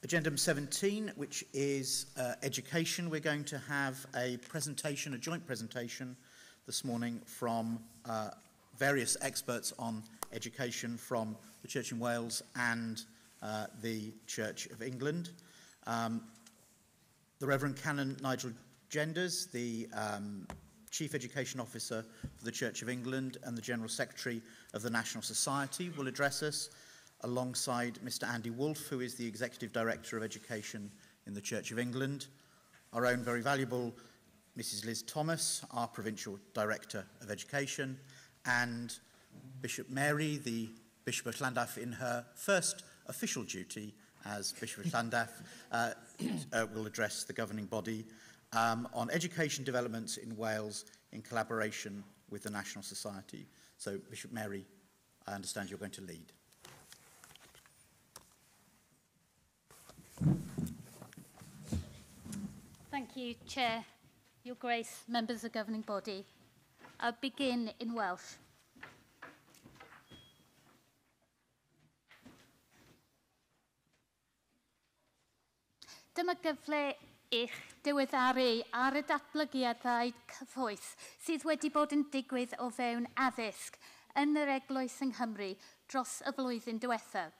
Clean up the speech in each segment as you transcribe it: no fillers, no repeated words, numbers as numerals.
Addendum 17, which is education. We're going to have a presentation, a joint presentation this morning from various experts on education from the Church in Wales and the Church of England. The Reverend Canon Nigel Genders, the Chief Education Officer for the Church of England and the General Secretary of the National Society, will address us, alongside Mr. Andy Wolfe, who is the Executive Director of Education in the Church of England, our own very valuable Mrs. Liz Thomas, our Provincial Director of Education, and Bishop Mary, the Bishop of Llandaff, in her first official duty as Bishop of Llandaff, will address the governing body on education developments in Wales in collaboration with the National Society. So, Bishop Mary, I understand you're going to lead. Thank you, Chair, Your Grace, members of the governing body. I'll begin in Welsh. Dyma gyfle i'ch diweddaru ar y datblygiadau cyfoes sydd wedi bod yn digwydd o fewn addysg yn yr Eglwys yng Nghymru dros y flwyddyn diwethaf,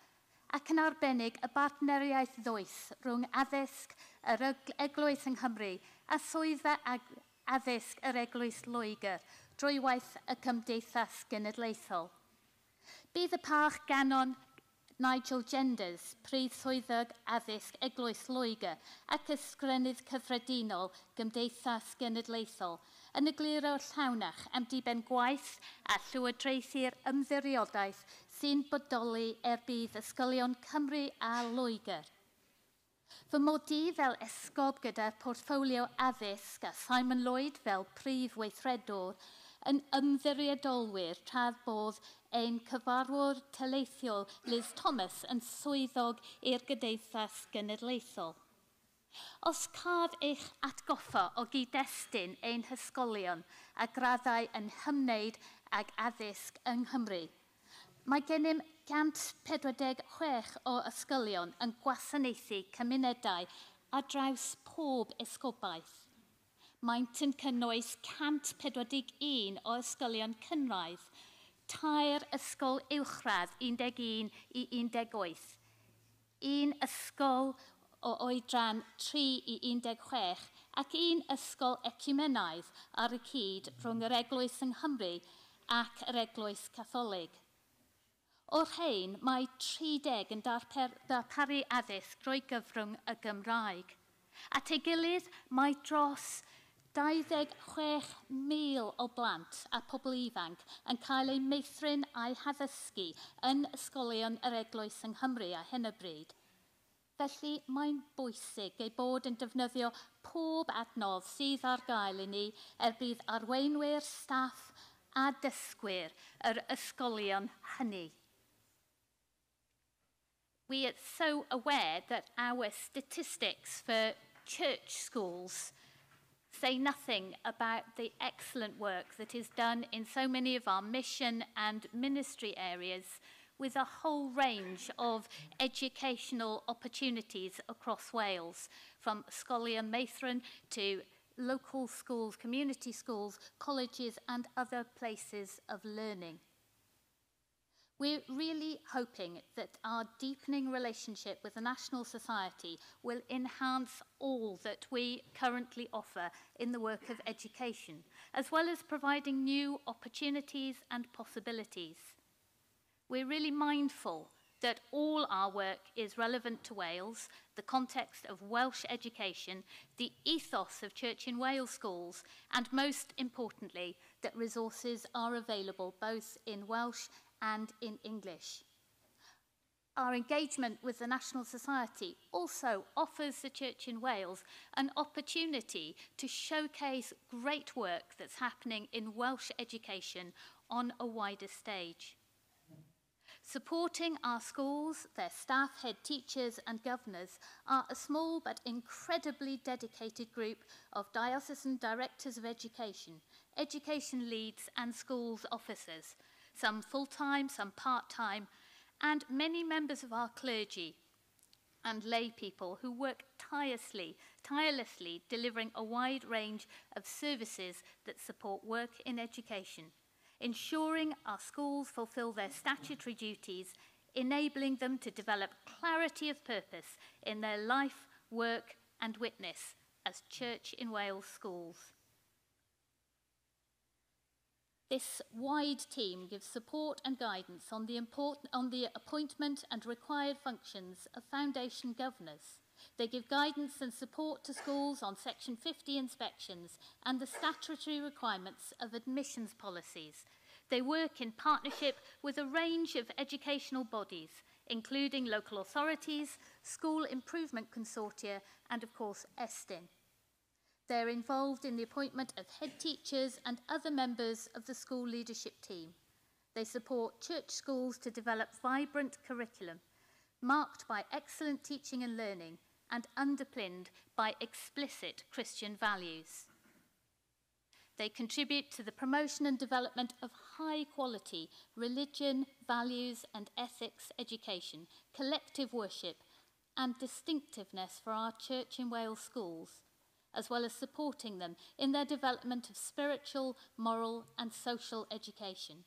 ac yn arbennig y bartneriaeth ddwys rhwng addysg yr Eglwys yng Nghymru a swyddfa addysg yr Eglwys Loegr drwy waith y Cymdeithas Genedlaethol. Bydd y parch ganon Nigel Genders, Prif Swyddog Addysg Eglwys Loegr ac ysgrennydd cyffredinol Gymdeithas Genedlaethol yn egluro llawnach am diben gwaith a llywodraethu'r ymddiriadaeth sy'n bodoli bydd ysgolion Cymru a Loegr. Fy mod i fel esgob gyda'r portffolio addysg a Simon Lloyd fel prif weithredwr yn ymddiriedolwyr tra'r bodd ein cyfarwr taleithiol Liz Thomas yn swyddog i'r Gymdeithas Genedlaethol. Os caf eich atgoffa o gyd-destun ein hysgolion a graddau yn hymwneud ag addysg yng Nghymru, mae gennym 146 o ysgolion yn gwasanaethu cymunedau a draws pob esgobaeth. Maent yn cynnwys 141 o ysgolion cynraedd, 2 ysgol uwchradd 11 i 18, 1 ysgol o oedran 3 i 16 ac 1 ysgol ecumenaidd ar y cyd rhwng yr Eglwys yng Nghymru ac yr Eglwys Catholig. O'r rhain, mae 30 yn darparu addysg drwy gyfrwng y Gymraeg. At ei gilydd, mae dros 26,000 o blant a pobl ifanc yn cael eu meithrin a'i haddysgu yn ysgolion yr Eglwys yng Nghymru a hyn o bryd. Felly mae'n bwysig ei bod yn defnyddio pob adnodd sydd ar gael i ni bydd arweinwyr, staff a dysgwyr yr ysgolion hynny. We are so aware that our statistics for church schools say nothing about the excellent work that is done in so many of our mission and ministry areas with a whole range of educational opportunities across Wales, from ysgolion meithrin to local schools, community schools, colleges and other places of learning. We're really hoping that our deepening relationship with the National Society will enhance all that we currently offer in the work of education, as well as providing new opportunities and possibilities. We're really mindful that all our work is relevant to Wales, the context of Welsh education, the ethos of Church in Wales schools, and most importantly, that resources are available both in Welsh and in English. Our engagement with the National Society also offers the Church in Wales an opportunity to showcase great work that's happening in Welsh education on a wider stage. Supporting our schools, their staff, head teachers and governors are a small but incredibly dedicated group of diocesan directors of education, education leads and schools officers, some full-time, some part-time, and many members of our clergy, and lay people who work tirelessly delivering a wide range of services that support work in education, ensuring our schools fulfil their statutory duties, enabling them to develop clarity of purpose in their life, work and witness as Church in Wales schools. This wide team gives support and guidance on the appointment and required functions of foundation governors. They give guidance and support to schools on Section 50 inspections and the statutory requirements of admissions policies. They work in partnership with a range of educational bodies, including local authorities, school improvement consortia, and of course, ESTIN. They're involved in the appointment of head teachers and other members of the school leadership team. They support church schools to develop vibrant curriculum, marked by excellent teaching and learning, and underpinned by explicit Christian values. They contribute to the promotion and development of high-quality religion, values and ethics education, collective worship, and distinctiveness for our Church in Wales schools, as well as supporting them in their development of spiritual, moral and social education.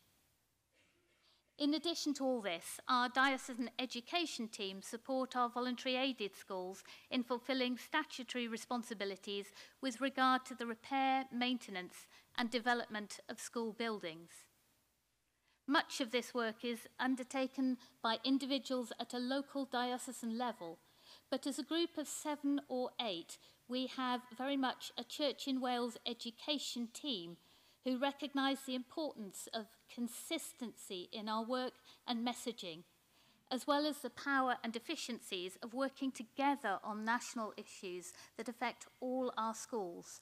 In addition to all this, our diocesan education team support our voluntary aided schools in fulfilling statutory responsibilities with regard to the repair, maintenance and development of school buildings. Much of this work is undertaken by individuals at a local diocesan level, but as a group of 7 or 8, we have very much a Church in Wales education team who recognise the importance of consistency in our work and messaging, as well as the power and efficiencies of working together on national issues that affect all our schools.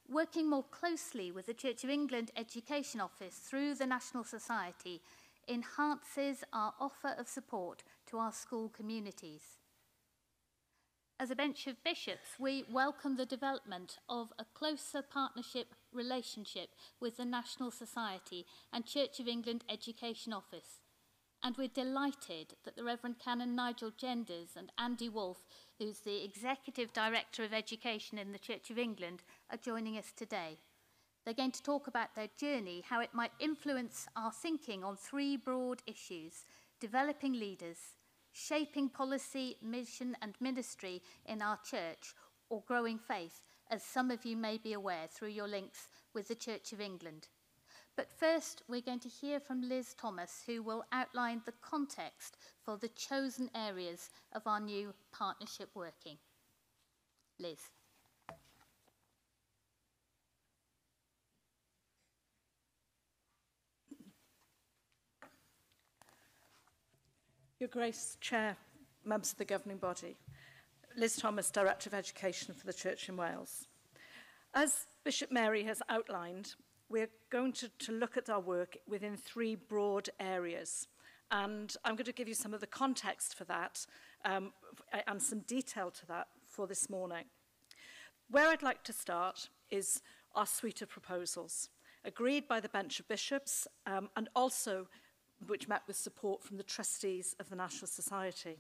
Working more closely with the Church of England Education Office through the National Society enhances our offer of support to our school communities. As a bench of bishops, we welcome the development of a closer partnership relationship with the National Society and Church of England Education Office. And we're delighted that the Reverend Canon Nigel Genders and Andy Wolfe, who's the Executive Director of Education in the Church of England, are joining us today. They're going to talk about their journey, how it might influence our thinking on 3 broad issues: developing leaders, shaping policy, mission and ministry in our church, or growing faith, as some of you may be aware through your links with the Church of England. But first, we're going to hear from Liz Thomas, who will outline the context for the chosen areas of our new partnership working. Liz. Your Grace, Chair, members of the governing body, Liz Thomas, Director of Education for the Church in Wales. As Bishop Mary has outlined, we're going to look at our work within 3 broad areas. And I'm going to give you some of the context for that and some detail to that for this morning. Where I'd like to start is our suite of proposals, agreed by the bench of bishops and also which met with support from the trustees of the National Society.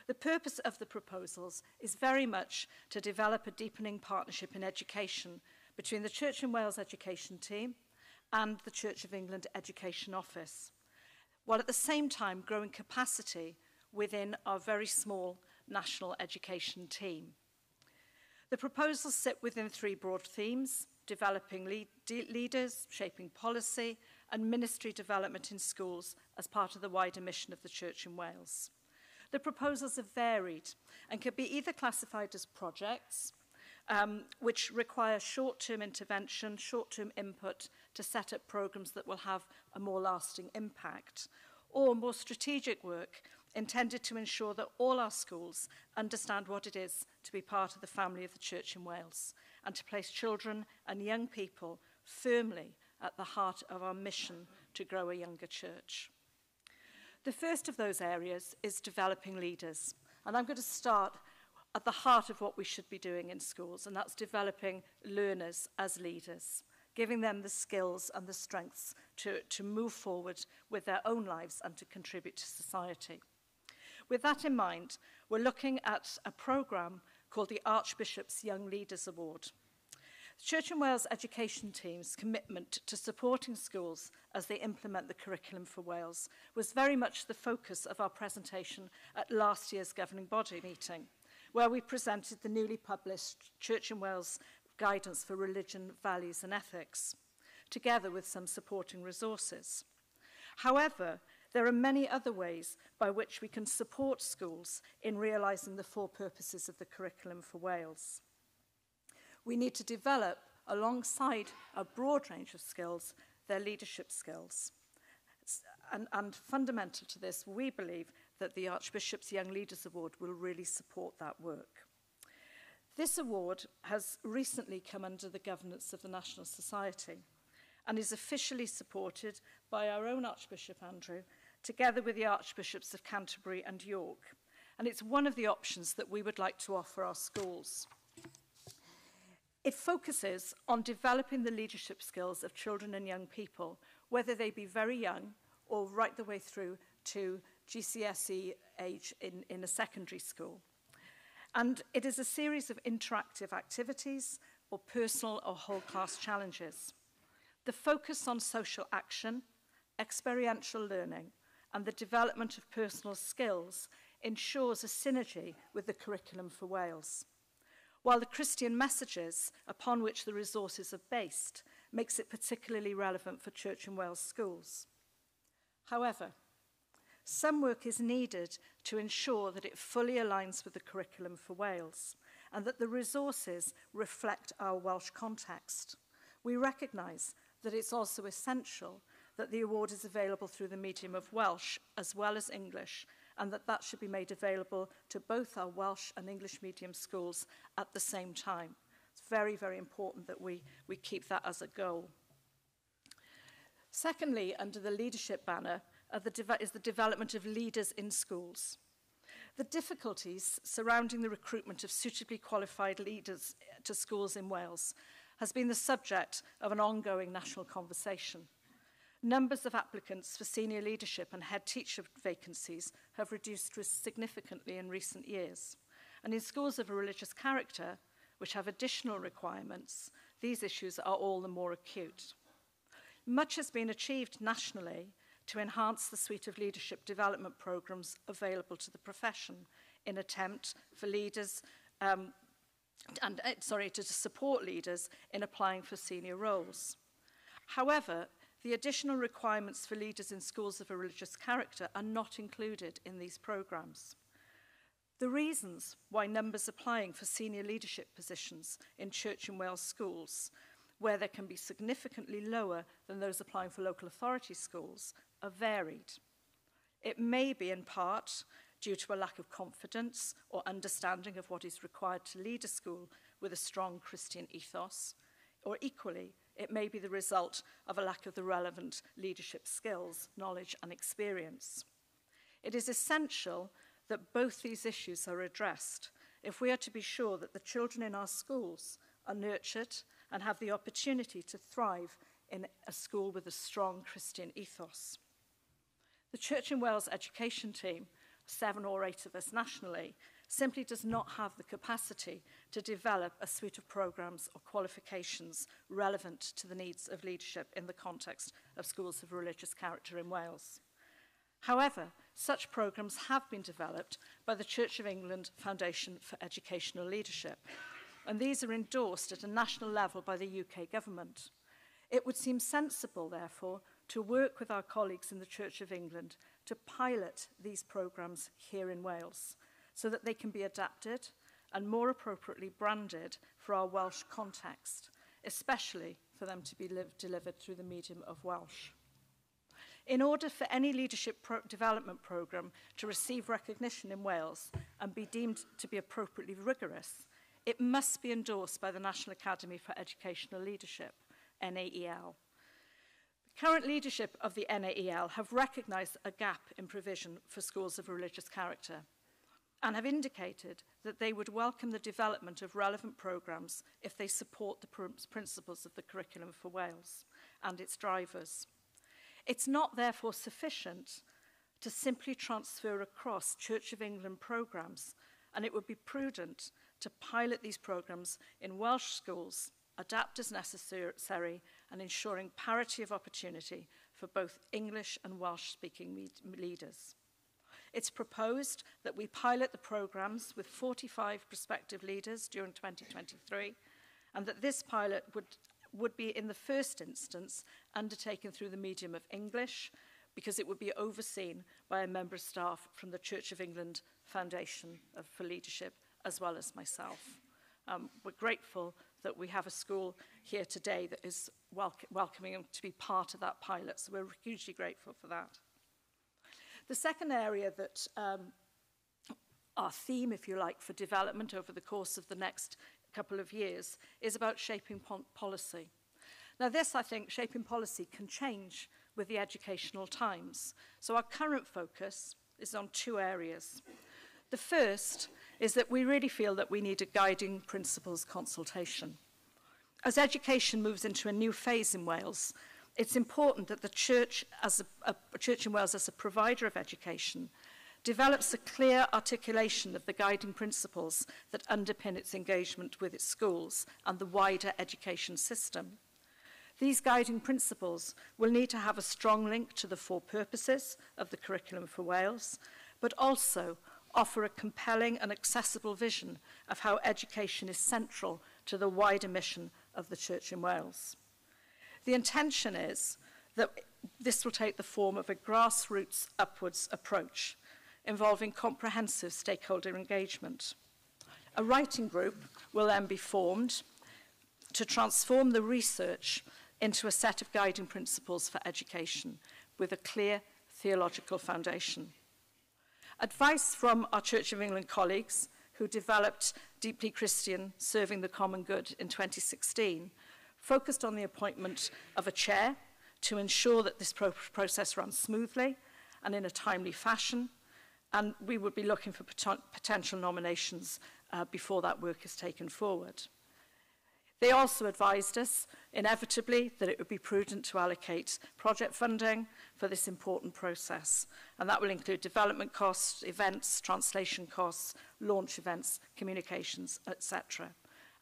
The purpose of the proposals is very much to develop a deepening partnership in education between the Church in Wales education team and the Church of England Education Office, while at the same time growing capacity within our very small national education team. The proposals sit within 3 broad themes: developing leaders, shaping policy, and ministry development in schools as part of the wider mission of the Church in Wales. The proposals are varied and can be either classified as projects, which require short-term intervention, short-term input to set up programmes that will have a more lasting impact, or more strategic work intended to ensure that all our schools understand what it is to be part of the family of the Church in Wales and to place children and young people firmly at the heart of our mission to grow a younger church. The first of those areas is developing leaders. And I'm going to start at the heart of what we should be doing in schools, and that's developing learners as leaders, giving them the skills and the strengths to move forward with their own lives and to contribute to society. With that in mind, we're looking at a programme called the Archbishop's Young Leaders Award. The Church in Wales Education Team's commitment to supporting schools as they implement the curriculum for Wales was very much the focus of our presentation at last year's governing body meeting, where we presented the newly published Church in Wales Guidance for Religion, Values and Ethics, together with some supporting resources. However, there are many other ways by which we can support schools in realising the full purposes of the curriculum for Wales. We need to develop, alongside a broad range of skills, their leadership skills. And fundamental to this, we believe that the Archbishop's Young Leaders Award will really support that work. This award has recently come under the governance of the National Society and is officially supported by our own Archbishop Andrew, together with the Archbishops of Canterbury and York. And it's one of the options that we would like to offer our schools. It focuses on developing the leadership skills of children and young people, whether they be very young or right the way through to GCSE age in a secondary school. And it is a series of interactive activities or personal or whole class challenges. The focus on social action, experiential learning, and the development of personal skills ensures a synergy with the curriculum for Wales. While the Christian messages upon which the resources are based makes it particularly relevant for Church in Wales schools. However, some work is needed to ensure that it fully aligns with the curriculum for Wales and that the resources reflect our Welsh context. We recognise that it's also essential that the award is available through the medium of Welsh as well as English, and that should be made available to both our Welsh and English medium schools at the same time. It's very, very important that we keep that as a goal. Secondly, under the leadership banner, is the development of leaders in schools. The difficulties surrounding the recruitment of suitably qualified leaders to schools in Wales has been the subject of an ongoing national conversation. Numbers of applicants for senior leadership and head teacher vacancies have reduced significantly in recent years. And in schools of a religious character, which have additional requirements, these issues are all the more acute. Much has been achieved nationally to enhance the suite of leadership development programmes available to the profession in attempt for leaders to support leaders in applying for senior roles. However, the additional requirements for leaders in schools of a religious character are not included in these programmes. The reasons why numbers applying for senior leadership positions in Church in Wales schools, where they can be significantly lower than those applying for local authority schools, are varied. It may be in part due to a lack of confidence or understanding of what is required to lead a school with a strong Christian ethos, or equally, it may be the result of a lack of the relevant leadership skills, knowledge and experience. It is essential that both these issues are addressed if we are to be sure that the children in our schools are nurtured and have the opportunity to thrive in a school with a strong Christian ethos. The Church in Wales education team, 7 or 8 of us nationally, simply does not have the capacity to develop a suite of programmes or qualifications relevant to the needs of leadership in the context of schools of religious character in Wales. However, such programmes have been developed by the Church of England Foundation for Educational Leadership, and these are endorsed at a national level by the UK government. It would seem sensible, therefore, to work with our colleagues in the Church of England to pilot these programmes here in Wales, so that they can be adapted and more appropriately branded for our Welsh context, especially for them to be delivered through the medium of Welsh. In order for any leadership development programme to receive recognition in Wales and be deemed to be appropriately rigorous, it must be endorsed by the National Academy for Educational Leadership, NAEL. The current leadership of the NAEL have recognised a gap in provision for schools of religious character and have indicated that they would welcome the development of relevant programmes if they support the principles of the curriculum for Wales and its drivers. It's not therefore sufficient to simply transfer across Church of England programmes, and it would be prudent to pilot these programmes in Welsh schools, adapt as necessary, and ensuring parity of opportunity for both English and Welsh-speaking leaders. It's proposed that we pilot the programmes with 45 prospective leaders during 2023, and that this pilot would be, in the first instance, undertaken through the medium of English, because it would be overseen by a member of staff from the Church of England Foundation for Leadership, as well as myself. We're grateful that we have a school here today that is welcoming them to be part of that pilot, so we're hugely grateful for that. The second area that our theme, if you like, for development over the course of the next couple of years is about shaping policy. Now this, I think, shaping policy can change with the educational times. So our current focus is on two areas. The first is that we really feel that we need a guiding principles consultation. As education moves into a new phase in Wales, it's important that the church, as a church in Wales as a provider of education, develops a clear articulation of the guiding principles that underpin its engagement with its schools and the wider education system. These guiding principles will need to have a strong link to the four purposes of the Curriculum for Wales, but also offer a compelling and accessible vision of how education is central to the wider mission of the Church in Wales. The intention is that this will take the form of a grassroots upwards approach, involving comprehensive stakeholder engagement. A writing group will then be formed to transform the research into a set of guiding principles for education with a clear theological foundation. Advice from our Church of England colleagues who developed Deeply Christian Serving the Common Good in 2016 focused on the appointment of a chair to ensure that this process runs smoothly and in a timely fashion, and we would be looking for potential nominations before that work is taken forward. They also advised us, inevitably, that it would be prudent to allocate project funding for this important process, and that will include development costs, events, translation costs, launch events, communications, etc.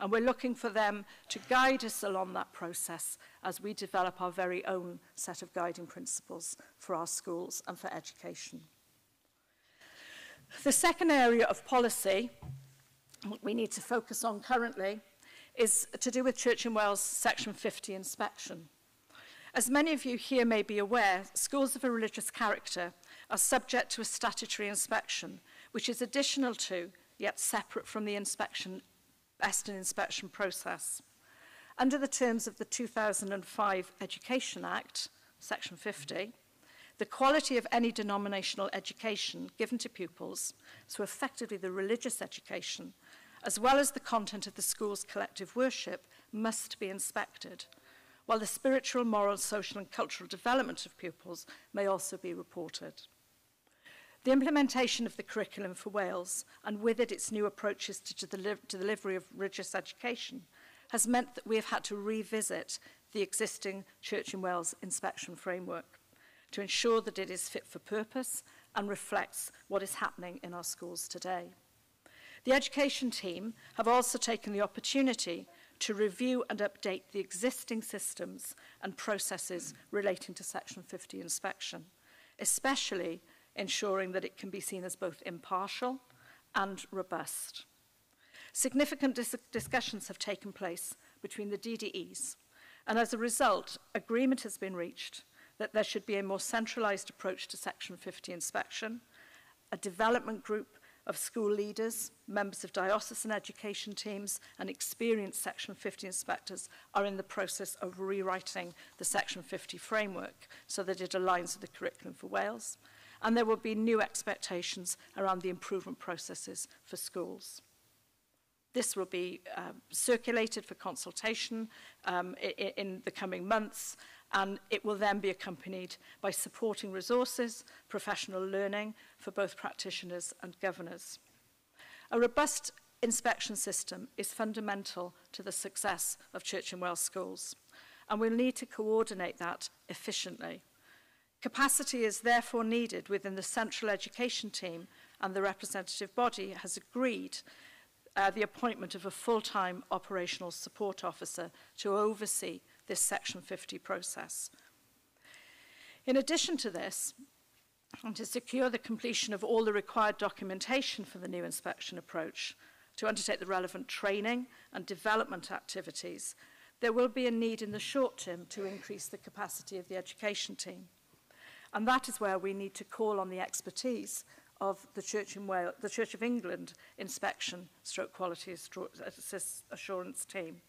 And we're looking for them to guide us along that process as we develop our very own set of guiding principles for our schools and for education. The second area of policy we need to focus on currently is to do with Church in Wales Section 50 inspection. As many of you here may be aware, schools of a religious character are subject to a statutory inspection, which is additional to, yet separate from the Estyn inspection process. Under the terms of the 2005 Education Act, Section 50, the quality of any denominational education given to pupils, so effectively the religious education, as well as the content of the school's collective worship, must be inspected, while the spiritual, moral, social and cultural development of pupils may also be reported. The implementation of the Curriculum for Wales, and with it its new approaches to the delivery of religious education, has meant that we have had to revisit the existing Church in Wales inspection framework to ensure that it is fit for purpose and reflects what is happening in our schools today. The education team have also taken the opportunity to review and update the existing systems and processes relating to Section 50 inspection, especially ensuring that it can be seen as both impartial and robust. Significant discussions have taken place between the DDEs, and as a result, agreement has been reached that there should be a more centralised approach to Section 50 inspection. A development group of school leaders, members of diocesan education teams, and experienced Section 50 inspectors are in the process of rewriting the Section 50 framework so that it aligns with the Curriculum for Wales. And there will be new expectations around the improvement processes for schools. This will be circulated for consultation in the coming months, and it will then be accompanied by supporting resources, professional learning for both practitioners and governors. A robust inspection system is fundamental to the success of Church in Wales schools, and we'll need to coordinate that efficiently. Capacity is therefore needed within the central education team, and the representative body has agreed the appointment of a full-time operational support officer to oversee this Section 50 process. In addition to this, and to secure the completion of all the required documentation for the new inspection approach, to undertake the relevant training and development activities, there will be a need in the short term to increase the capacity of the education team. And that is where we need to call on the expertise of the Church of England inspection stroke quality assurance team,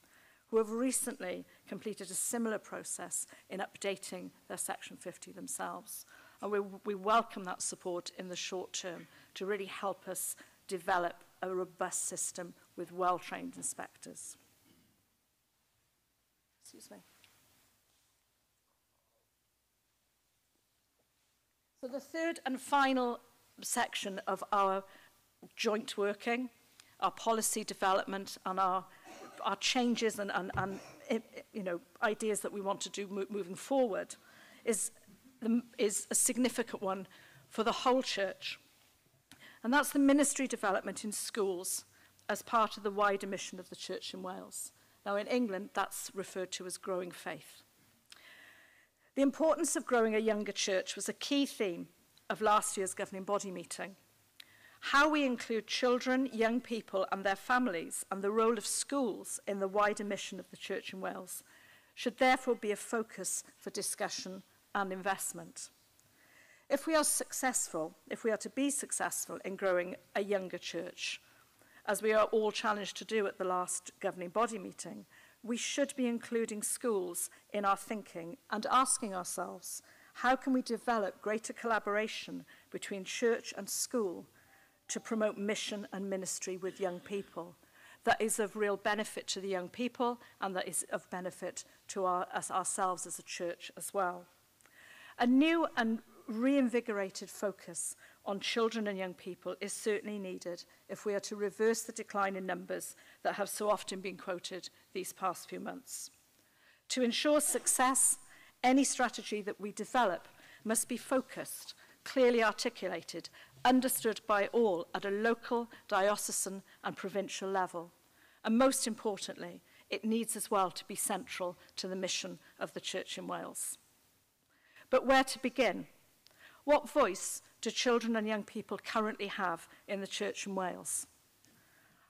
who have recently completed a similar process in updating their Section 50 themselves. And we welcome that support in the short term to really help us develop a robust system with well-trained inspectors. Excuse me. So the third and final section of our joint working, our policy development and our changes and ideas that we want to do moving forward is a significant one for the whole church. And that's the ministry development in schools as part of the wider mission of the Church in Wales. Now in England, that's referred to as growing faith. The importance of growing a younger church was a key theme of last year's governing body meeting. How we include children, young people and their families and the role of schools in the wider mission of the Church in Wales should therefore be a focus for discussion and investment. If we are to be successful in growing a younger church, as we are all challenged to do at the last governing body meeting, we should be including schools in our thinking and asking ourselves, how can we develop greater collaboration between church and school to promote mission and ministry with young people that is of real benefit to the young people and that is of benefit to ourselves as a church as well. A new and reinvigorated focus on children and young people is certainly needed if we are to reverse the decline in numbers that have so often been quoted these past few months. To ensure success, any strategy that we develop must be focused, clearly articulated, understood by all at a local, diocesan and provincial level. And most importantly, it needs as well to be central to the mission of the Church in Wales. But where to begin? What voice do children and young people currently have in the Church in Wales?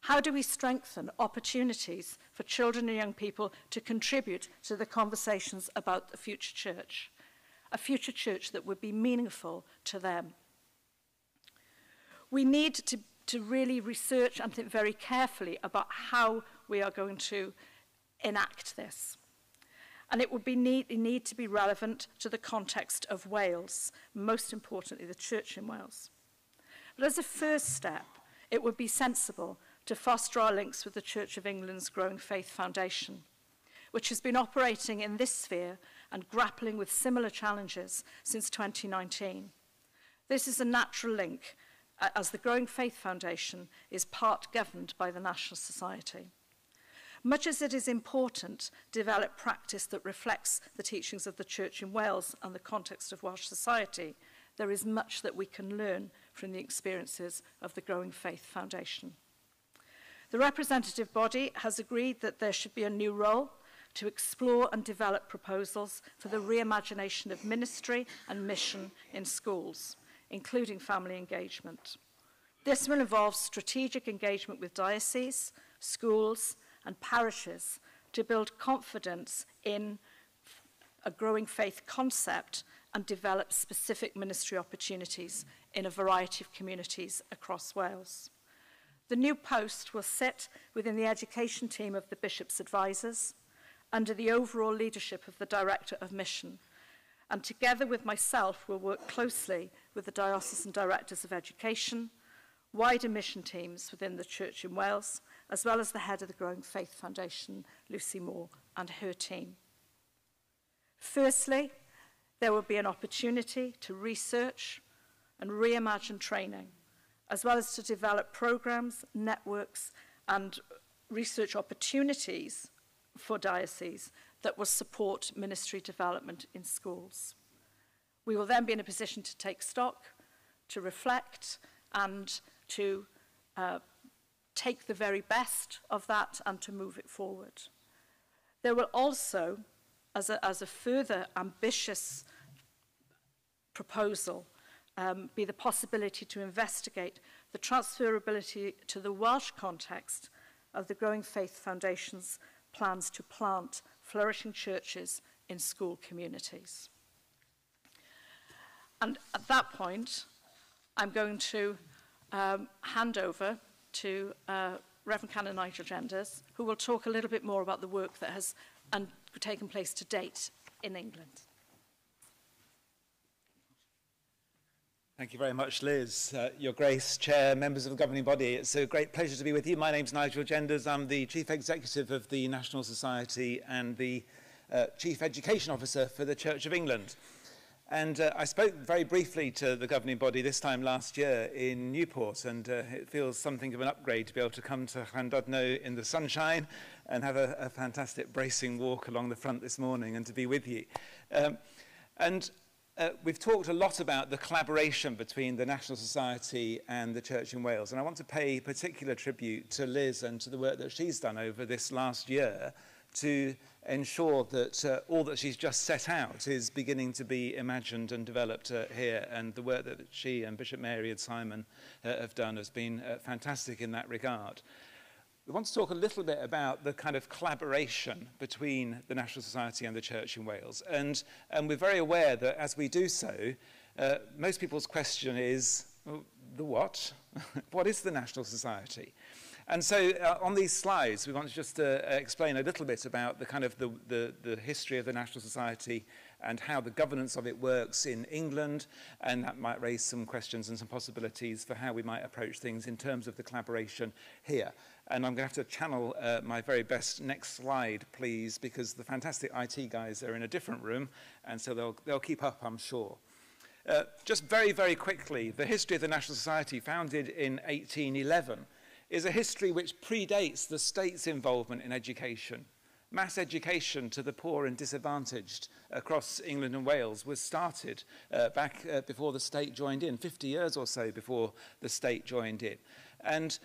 How do we strengthen opportunities for children and young people to contribute to the conversations about the future church? A future church that would be meaningful to them. We need to really research and think very carefully about how we are going to enact this. And it would need to be relevant to the context of Wales, most importantly, the Church in Wales. But as a first step, it would be sensible to foster our links with the Church of England's Growing Faith Foundation, which has been operating in this sphere and grappling with similar challenges since 2019. This is a natural link, as the Growing Faith Foundation is part governed by the National Society. Much as it is important to develop practice that reflects the teachings of the Church in Wales and the context of Welsh society, there is much that we can learn from the experiences of the Growing Faith Foundation. The representative body has agreed that there should be a new role to explore and develop proposals for the reimagination of ministry and mission in schools, including family engagement. This will involve strategic engagement with dioceses, schools, and parishes to build confidence in a growing faith concept and develop specific ministry opportunities in a variety of communities across Wales. The new post will sit within the education team of the Bishop's Advisors under the overall leadership of the Director of Mission, and together with myself will work closely with the Diocesan Directors of Education, wider mission teams within the Church in Wales, as well as the head of the Growing Faith Foundation, Lucy Moore, and her team. Firstly, there will be an opportunity to research and reimagine training, as well as to develop programs, networks, and research opportunities for dioceses that will support ministry development in schools. We will then be in a position to take stock, to reflect, and to take the very best of that and to move it forward. There will also, as a further ambitious proposal, be the possibility to investigate the transferability to the Welsh context of the Growing Faith Foundation's plans to plant flourishing churches in school communities. And at that point, I'm going to hand over to Reverend Canon Nigel Genders, who will talk a little bit more about the work that has taken place to date in England. Thank you very much, Liz. Your Grace, Chair, members of the governing body, it's a great pleasure to be with you. My name's Nigel Genders. I'm the Chief Executive of the National Society and the Chief Education Officer for the Church of England. And I spoke very briefly to the governing body this time last year in Newport, and it feels something of an upgrade to be able to come to Llandudno in the sunshine and have a fantastic bracing walk along the front this morning and to be with you. We've talked a lot about the collaboration between the National Society and the Church in Wales, and I want to pay particular tribute to Liz and to the work that she's done over this last year to ensure that all that she's just set out is beginning to be imagined and developed here, and the work that she and Bishop Mary and Simon have done has been fantastic in that regard. We want to talk a little bit about the kind of collaboration between the National Society and the Church in Wales, and we're very aware that as we do so, most people's question is, well, the what? What is the National Society? And so on these slides, we want to just explain a little bit about the kind of the history of the National Society and how the governance of it works in England, and that might raise some questions and some possibilities for how we might approach things in terms of the collaboration here. And I'm going to have to channel my very best next slide, please, because the fantastic IT guys are in a different room, and so they'll keep up, I'm sure. Just very, very quickly, the history of the National Society, founded in 1811, is a history which predates the state's involvement in education. Mass education to the poor and disadvantaged across England and Wales was started back before the state joined in, 50 years or so before the state joined in. And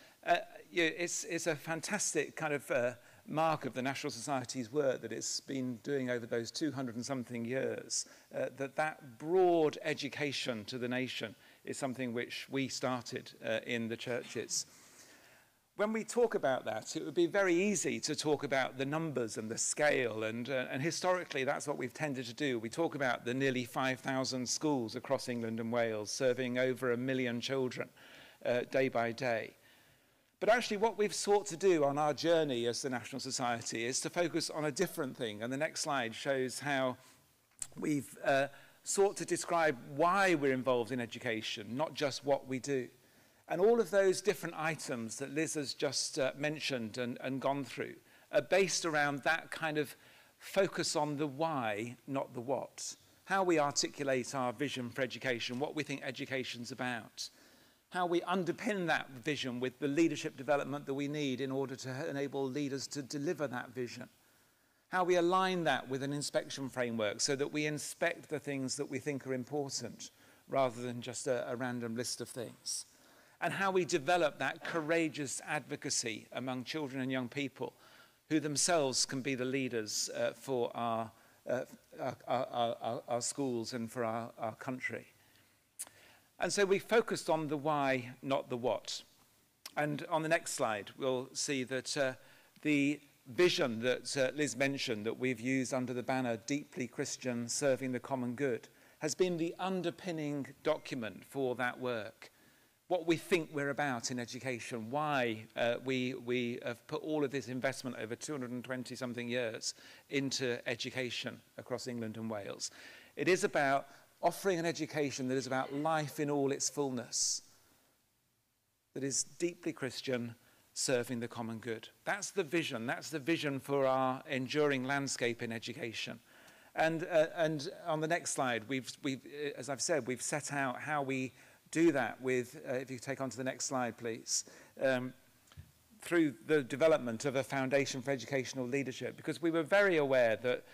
it's a fantastic kind of mark of the National Society's work that it's been doing over those 200 and something years, that broad education to the nation is something which we started in the churches. When we talk about that, it would be very easy to talk about the numbers and the scale, and historically that's what we've tended to do. We talk about the nearly 5,000 schools across England and Wales, serving over 1 million children day by day. But actually what we've sought to do on our journey as the National Society is to focus on a different thing, and the next slide shows how we've sought to describe why we're involved in education, not just what we do. And all of those different items that Liz has just mentioned and gone through are based around that kind of focus on the why, not the what. How we articulate our vision for education, what we think education's about. How we underpin that vision with the leadership development that we need in order to enable leaders to deliver that vision. How we align that with an inspection framework so that we inspect the things that we think are important rather than just a random list of things. And how we develop that courageous advocacy among children and young people who themselves can be the leaders for our schools and for our country. And so we focused on the why, not the what. And on the next slide, we'll see that the vision that Liz mentioned that we've used under the banner Deeply Christian, Serving the Common Good has been the underpinning document for that work. What we think we're about in education, why we have put all of this investment over 220-something years into education across England and Wales. It is about offering an education that is about life in all its fullness, that is deeply Christian, serving the common good. That's the vision for our enduring landscape in education. And on the next slide, we've, as I've said, we've set out how we do that with, if you take on to the next slide, please, through the development of a foundation for educational leadership, because we were very aware that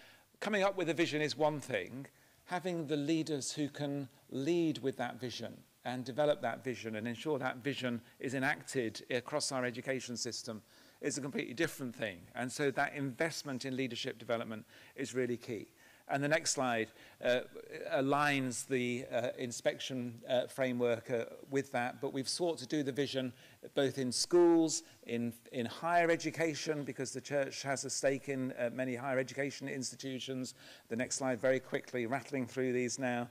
coming up with a vision is one thing, having the leaders who can lead with that vision and develop that vision and ensure that vision is enacted across our education system is a completely different thing. And so that investment in leadership development is really key. And the next slide aligns the inspection framework with that, but we've sought to do the vision both in schools, in higher education, because the church has a stake in many higher education institutions. The next slide, very quickly, rattling through these now,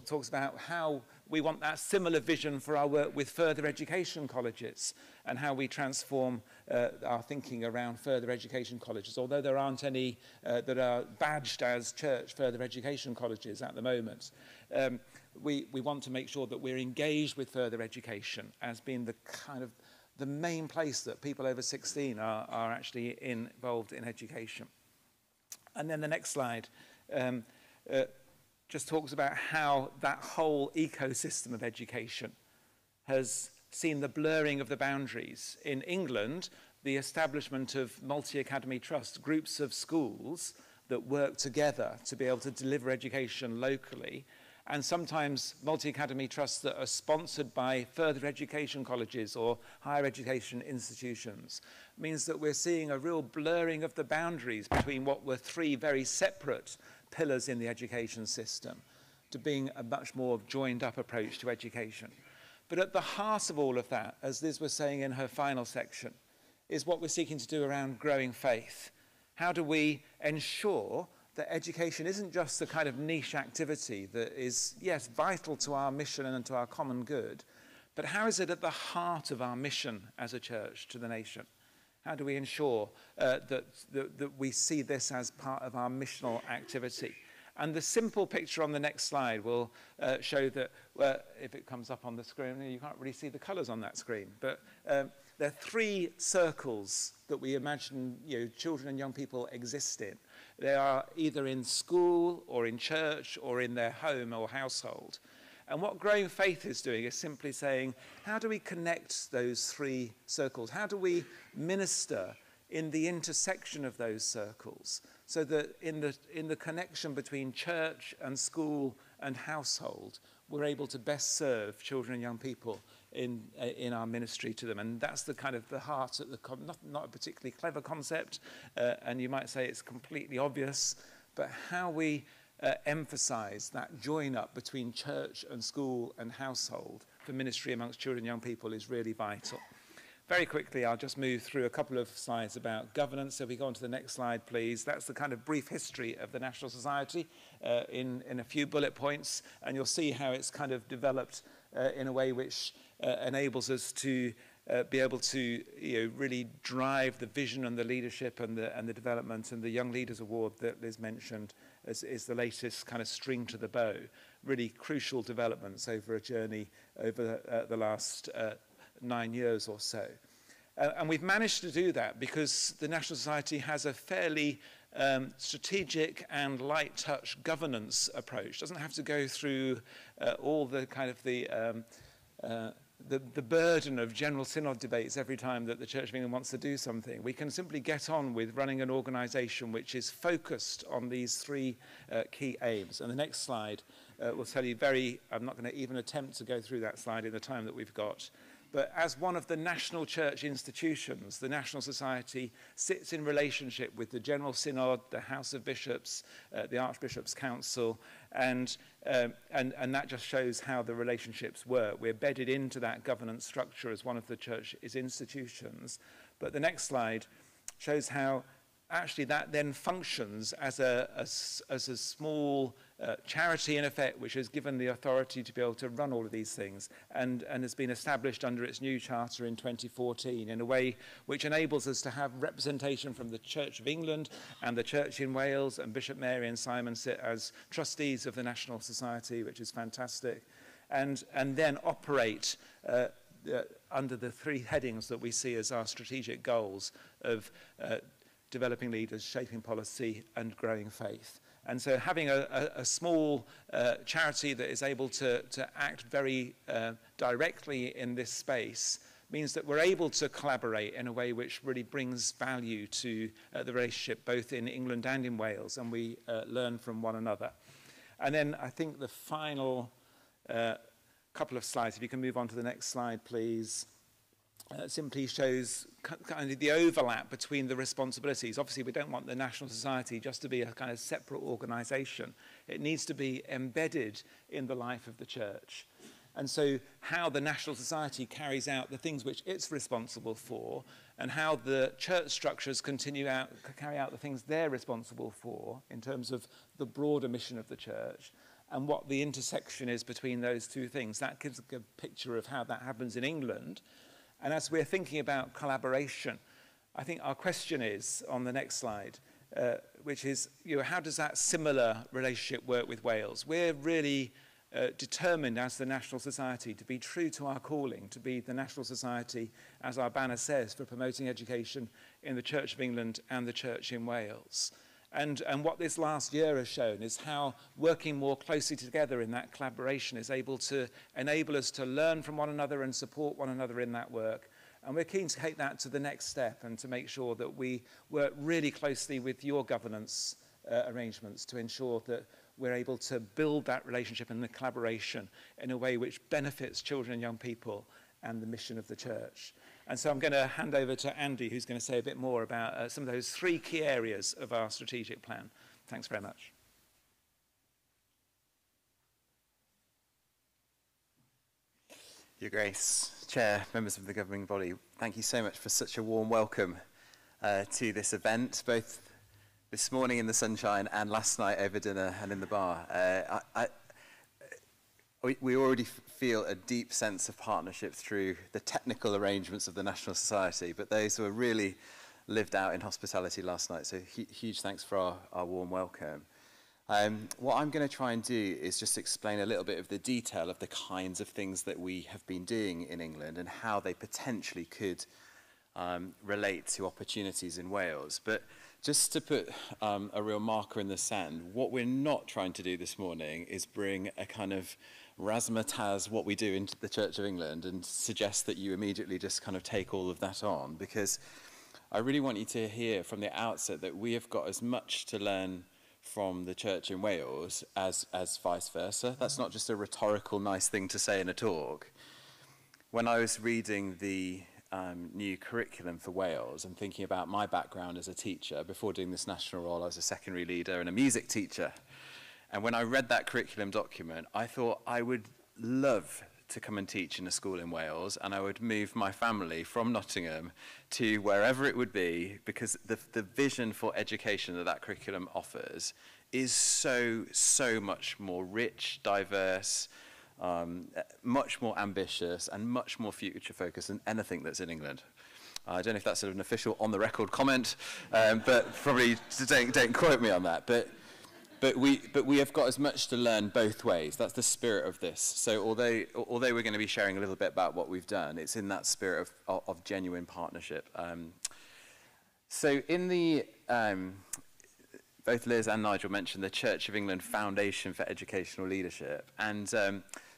talks about how we want that similar vision for our work with further education colleges and how we transform our thinking around further education colleges, although there aren't any that are badged as church further education colleges at the moment. We want to make sure that we're engaged with further education as being the kind of the main place that people over 16 are actually involved in education. And then the next slide just talks about how that whole ecosystem of education has seen the blurring of the boundaries. In England, the establishment of multi-academy trusts, groups of schools that work together to be able to deliver education locally, and sometimes multi-academy trusts that are sponsored by further education colleges or higher education institutions, means that we're seeing a real blurring of the boundaries between what were three very separate pillars in the education system to being a much more joined up approach to education. But at the heart of all of that, as Liz was saying in her final section, is what we're seeking to do around growing faith. How do we ensure that education isn't just a kind of niche activity that is, yes, vital to our mission and to our common good, but how is it at the heart of our mission as a church to the nation? How do we ensure that we see this as part of our missional activity? And the simple picture on the next slide will show that, if it comes up on the screen, you can't really see the colours on that screen, but there are three circles that we imagine children and young people exist in. They are either in school or in church or in their home or household. And what Growing Faith is doing is simply saying, how do we connect those three circles? How do we minister in the intersection of those circles so that in the connection between church and school and household, we're able to best serve children and young people in our ministry to them? And that's the kind of the heart at the not a particularly clever concept, and you might say it's completely obvious, but how we emphasize that join up between church and school and household for ministry amongst children and young people is really vital. Very quickly, I'll just move through a couple of slides about governance. So if we go on to the next slide, please. That's the kind of brief history of the National Society in a few bullet points, and you'll see how it's kind of developed in a way which enables us to be able to really drive the vision and the leadership and the development. And the Young Leaders Award that Liz mentioned is the latest kind of string to the bow. Really crucial developments over a journey over the last 9 years or so. And we've managed to do that because the National Society has a fairly strategic and light touch governance approach. Doesn't have to go through all the kind of the burden of General Synod debates every time that the Church of England wants to do something. We can simply get on with running an organisation which is focused on these three key aims. And the next slide will tell you I'm not going to even attempt to go through that slide in the time that we've got. But as one of the national church institutions, the National Society sits in relationship with the General Synod, the House of Bishops, the Archbishops' Council, and that just shows how the relationships work. We're bedded into that governance structure as one of the church's institutions. But the next slide shows how actually that then functions as a small charity in effect, which has given the authority to be able to run all of these things and has been established under its new charter in 2014 in a way which enables us to have representation from the Church of England and the Church in Wales, and Bishop Mary and Simon sit as trustees of the National Society, which is fantastic, and then operate under the three headings that we see as our strategic goals of developing leaders, shaping policy, and growing faith. And so having a small charity that is able to act very directly in this space means that we're able to collaborate in a way which really brings value to the relationship both in England and in Wales, and we learn from one another. And then I think the final couple of slides, if you can move on to the next slide, please, simply shows kind of the overlap between the responsibilities. Obviously, we don't want the National Society just to be a kind of separate organisation. It needs to be embedded in the life of the church. And so how the National Society carries out the things which it's responsible for, and how the church structures carry out the things they're responsible for in terms of the broader mission of the church, and what the intersection is between those two things. That gives a good picture of how that happens in England. And as we're thinking about collaboration, I think our question is, on the next slide, which is, how does that similar relationship work with Wales? We're really determined as the National Society to be true to our calling, to be the National Society, as our banner says, for promoting education in the Church of England and the Church in Wales. And what this last year has shown is how working more closely together in that collaboration is able to enable us to learn from one another and support one another in that work. And we're keen to take that to the next step and to make sure that we work really closely with your governance arrangements to ensure that we're able to build that relationship and the collaboration in a way which benefits children and young people and the mission of the church. And so I'm going to hand over to Andy, who's going to say a bit more about some of those 3 key areas of our strategic plan. Thanks very much. Your Grace, Chair, members of the governing body, thank you so much for such a warm welcome to this event, both this morning in the sunshine and last night over dinner and in the bar. We already feel a deep sense of partnership through the technical arrangements of the National Society, but those were really lived out in hospitality last night, so huge thanks for our warm welcome. What I'm going to try and do is just explain a little bit of the detail of the kinds of things that we have been doing in England and how they potentially could relate to opportunities in Wales. But just to put a real marker in the sand, what we're not trying to do this morning is bring a kind of razzmatazz what we do into the Church of England and suggest that you immediately just kind of take all of that on, because I really want you to hear from the outset that we have got as much to learn from the Church in Wales as vice versa. That's not just a rhetorical nice thing to say in a talk. When I was reading the new curriculum for Wales and thinking about my background as a teacher, before doing this national role I was a secondary leader and a music teacher, and when I read that curriculum document I thought I would love to come and teach in a school in Wales, and I would move my family from Nottingham to wherever it would be, because the vision for education that that curriculum offers is so much more rich, diverse, much more ambitious and much more future focused than anything that's in England. I don't know if that's sort of an official on the record comment, but probably don't quote me on that. But we have got as much to learn both ways. That's the spirit of this. So although we're going to be sharing a little bit about what we've done, it's in that spirit of genuine partnership. So in the both Liz and Nigel mentioned the Church of England Foundation for Educational Leadership, and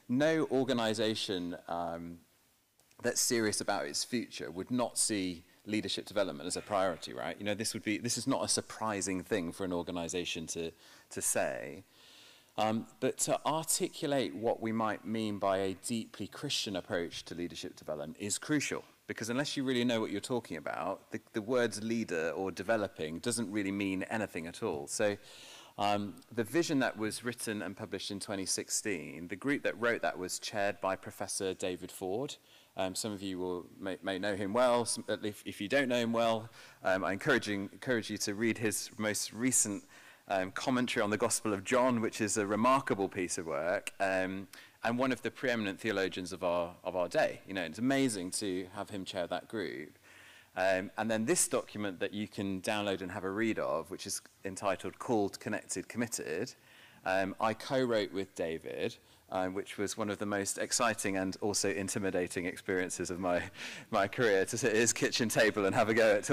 no organisation that's serious about its future would not see leadership development as a priority, right? You know, this is not a surprising thing for an organisation to say, but to articulate what we might mean by a deeply Christian approach to leadership development is crucial, because unless you really know what you're talking about, the words leader or developing doesn't really mean anything at all. So the vision that was written and published in 2016, the group that wrote that was chaired by Professor David Ford. Some of you may know him well. If you don't know him well, I encourage you to read his most recent commentary on the Gospel of John, which is a remarkable piece of work, and one of the preeminent theologians of our day. You know, it's amazing to have him chair that group. And then this document that you can download and have a read of, which is entitled Called, Connected, Committed, I co-wrote with David, which was one of the most exciting and also intimidating experiences of my career, to sit at his kitchen table and have a go at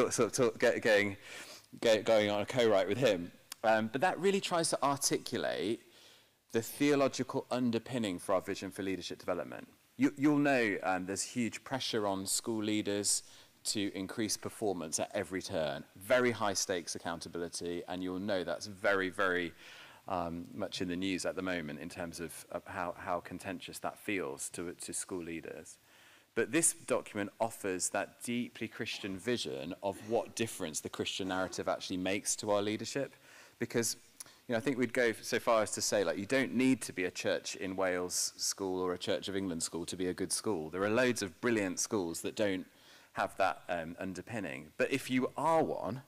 going on a co-write with him. But that really tries to articulate the theological underpinning for our vision for leadership development. You'll know there's huge pressure on school leaders to increase performance at every turn. Very high stakes accountability, and you'll know that's very, very much in the news at the moment in terms of how contentious that feels to school leaders. But this document offers that deeply Christian vision of what difference the Christian narrative actually makes to our leadership. Because, you know, I think we'd go so far as to say, like, you don't need to be a Church in Wales school or a Church of England school to be a good school. There are loads of brilliant schools that don't have that underpinning. But if you are one,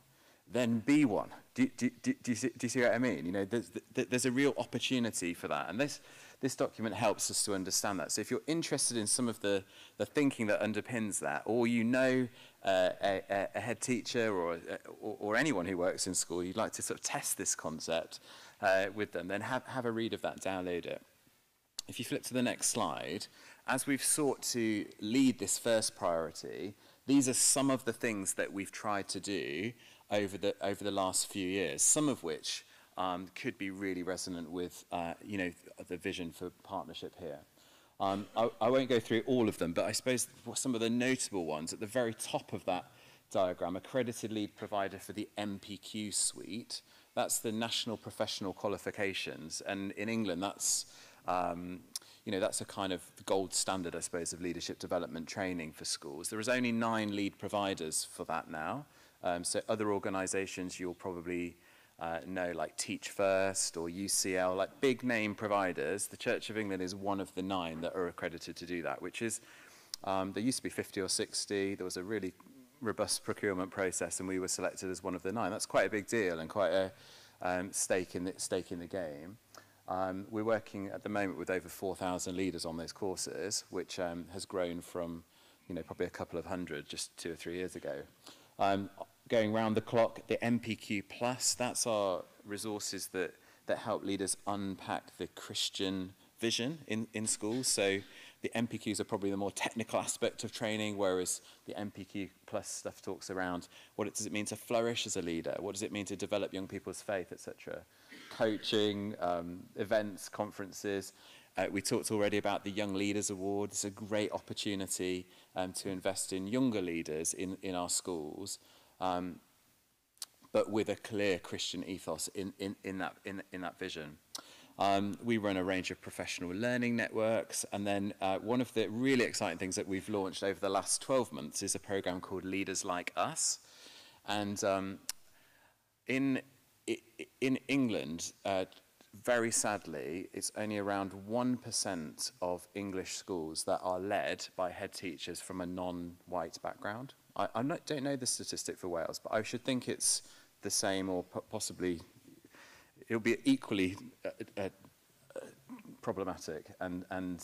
then be one. Do you see what I mean? You know, there's a real opportunity for that. And this document helps us to understand that. So if you're interested in some of the thinking that underpins that, or you know a head teacher or anyone who works in school, you'd like to sort of test this concept with them, then have a read of that, download it. If you flip to the next slide, as we've sought to lead this first priority, these are some of the things that we've tried to do over the last few years, some of which could be really resonant with you know, the vision for partnership here. I won't go through all of them, but I suppose some of the notable ones at the very top of that diagram, accredited lead provider for the MPQ suite. That's the National Professional Qualifications, and in England that's you know, that's a kind of gold standard, I suppose, of leadership development training for schools. There is only 9 lead providers for that now. So other organisations you'll probably know, like Teach First or UCL, like big name providers. The Church of England is one of the 9 that are accredited to do that, which is, there used to be 50 or 60. There was a really robust procurement process and we were selected as one of the 9. That's quite a big deal and quite a stake in the game. We're working at the moment with over 4,000 leaders on those courses, which has grown from, you know, probably a couple of hundred just 2 or 3 years ago. Going round the clock, the MPQ Plus, that's our resources that help leaders unpack the Christian vision in schools. So the MPQs are probably the more technical aspect of training, whereas the MPQ Plus stuff talks around what does it mean to flourish as a leader, what does it mean to develop young people's faith, etc. Coaching, events, conferences. We talked already about the Young Leaders Award. It's a great opportunity to invest in younger leaders in our schools, but with a clear Christian ethos in that vision. We run a range of professional learning networks, and then one of the really exciting things that we've launched over the last 12 months is a program called Leaders Like Us. And in England, very sadly, it's only around 1% of English schools that are led by head teachers from a non-white background. I don't know the statistic for Wales, but I should think it's the same, or possibly it'll be equally problematic. And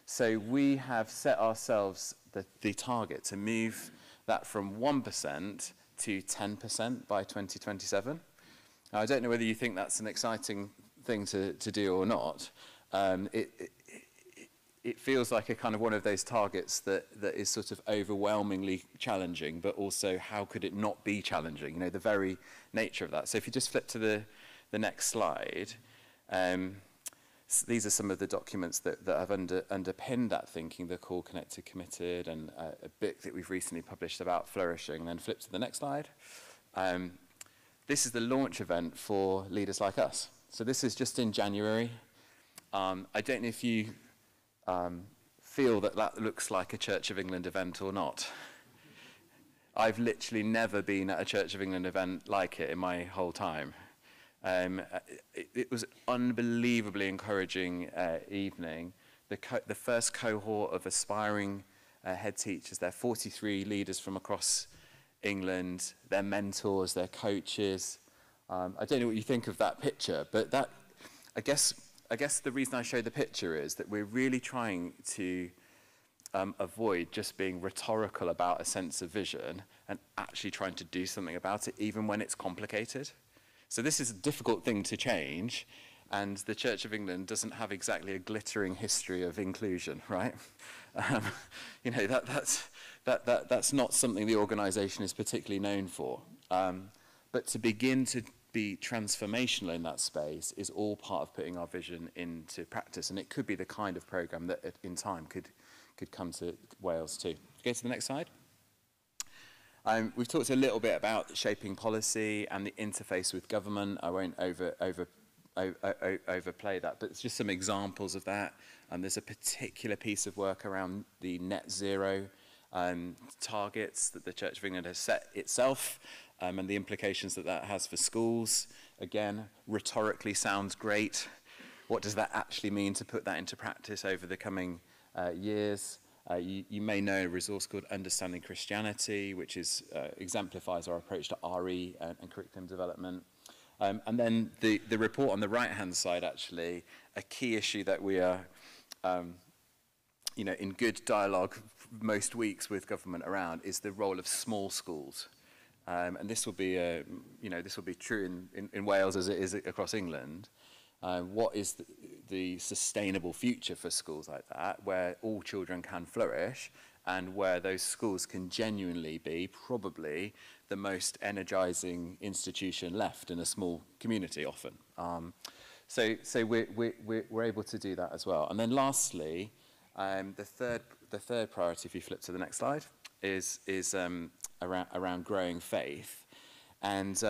so we have set ourselves the target to move that from 1% to 10% by 2027. Now, I don't know whether you think that's an exciting thing to do or not. It feels like a kind of one of those targets that is sort of overwhelmingly challenging, but also how could it not be challenging? You know, the very nature of that. So if you just flip to the next slide, these are some of the documents that have underpinned that thinking, the Call, Connected, Committed, and a book that we've recently published about flourishing. And then flip to the next slide. This is the launch event for Leaders Like Us. So this is just in January. I don't know if you feel that looks like a Church of England event or not. I've literally never been at a Church of England event like it in my whole time. It was an unbelievably encouraging evening. The first cohort of aspiring head teachers, there are 43 leaders from across England, their mentors, their coaches. I don't know what you think of that picture, but that, I guess the reason I show the picture is that we're really trying to avoid just being rhetorical about a sense of vision and actually trying to do something about it, even when it's complicated. So this is a difficult thing to change, and the Church of England doesn't have exactly a glittering history of inclusion, right? You know, that's not something the organisation is particularly known for. But to begin to be transformational in that space is all part of putting our vision into practice, and it could be the kind of programme that in time could come to Wales too. Go to the next slide. We've talked a little bit about shaping policy and the interface with government. I won't overplay that, but it's just some examples of that. There's a particular piece of work around the net zero targets that the Church of England has set itself, and the implications that that has for schools. Again, rhetorically sounds great. What does that actually mean to put that into practice over the coming years? You may know a resource called Understanding Christianity, which is, exemplifies our approach to RE and curriculum development. And then the report on the right-hand side, actually, a key issue that we are in good dialogue most weeks with government around is the role of small schools. And this will be, this will be true in Wales as it is across England. What is the sustainable future for schools like that, where all children can flourish and where those schools can genuinely be probably the most energizing institution left in a small community often. So we're able to do that as well. And then lastly, the third priority, if you flip to the next slide, is around growing faith. And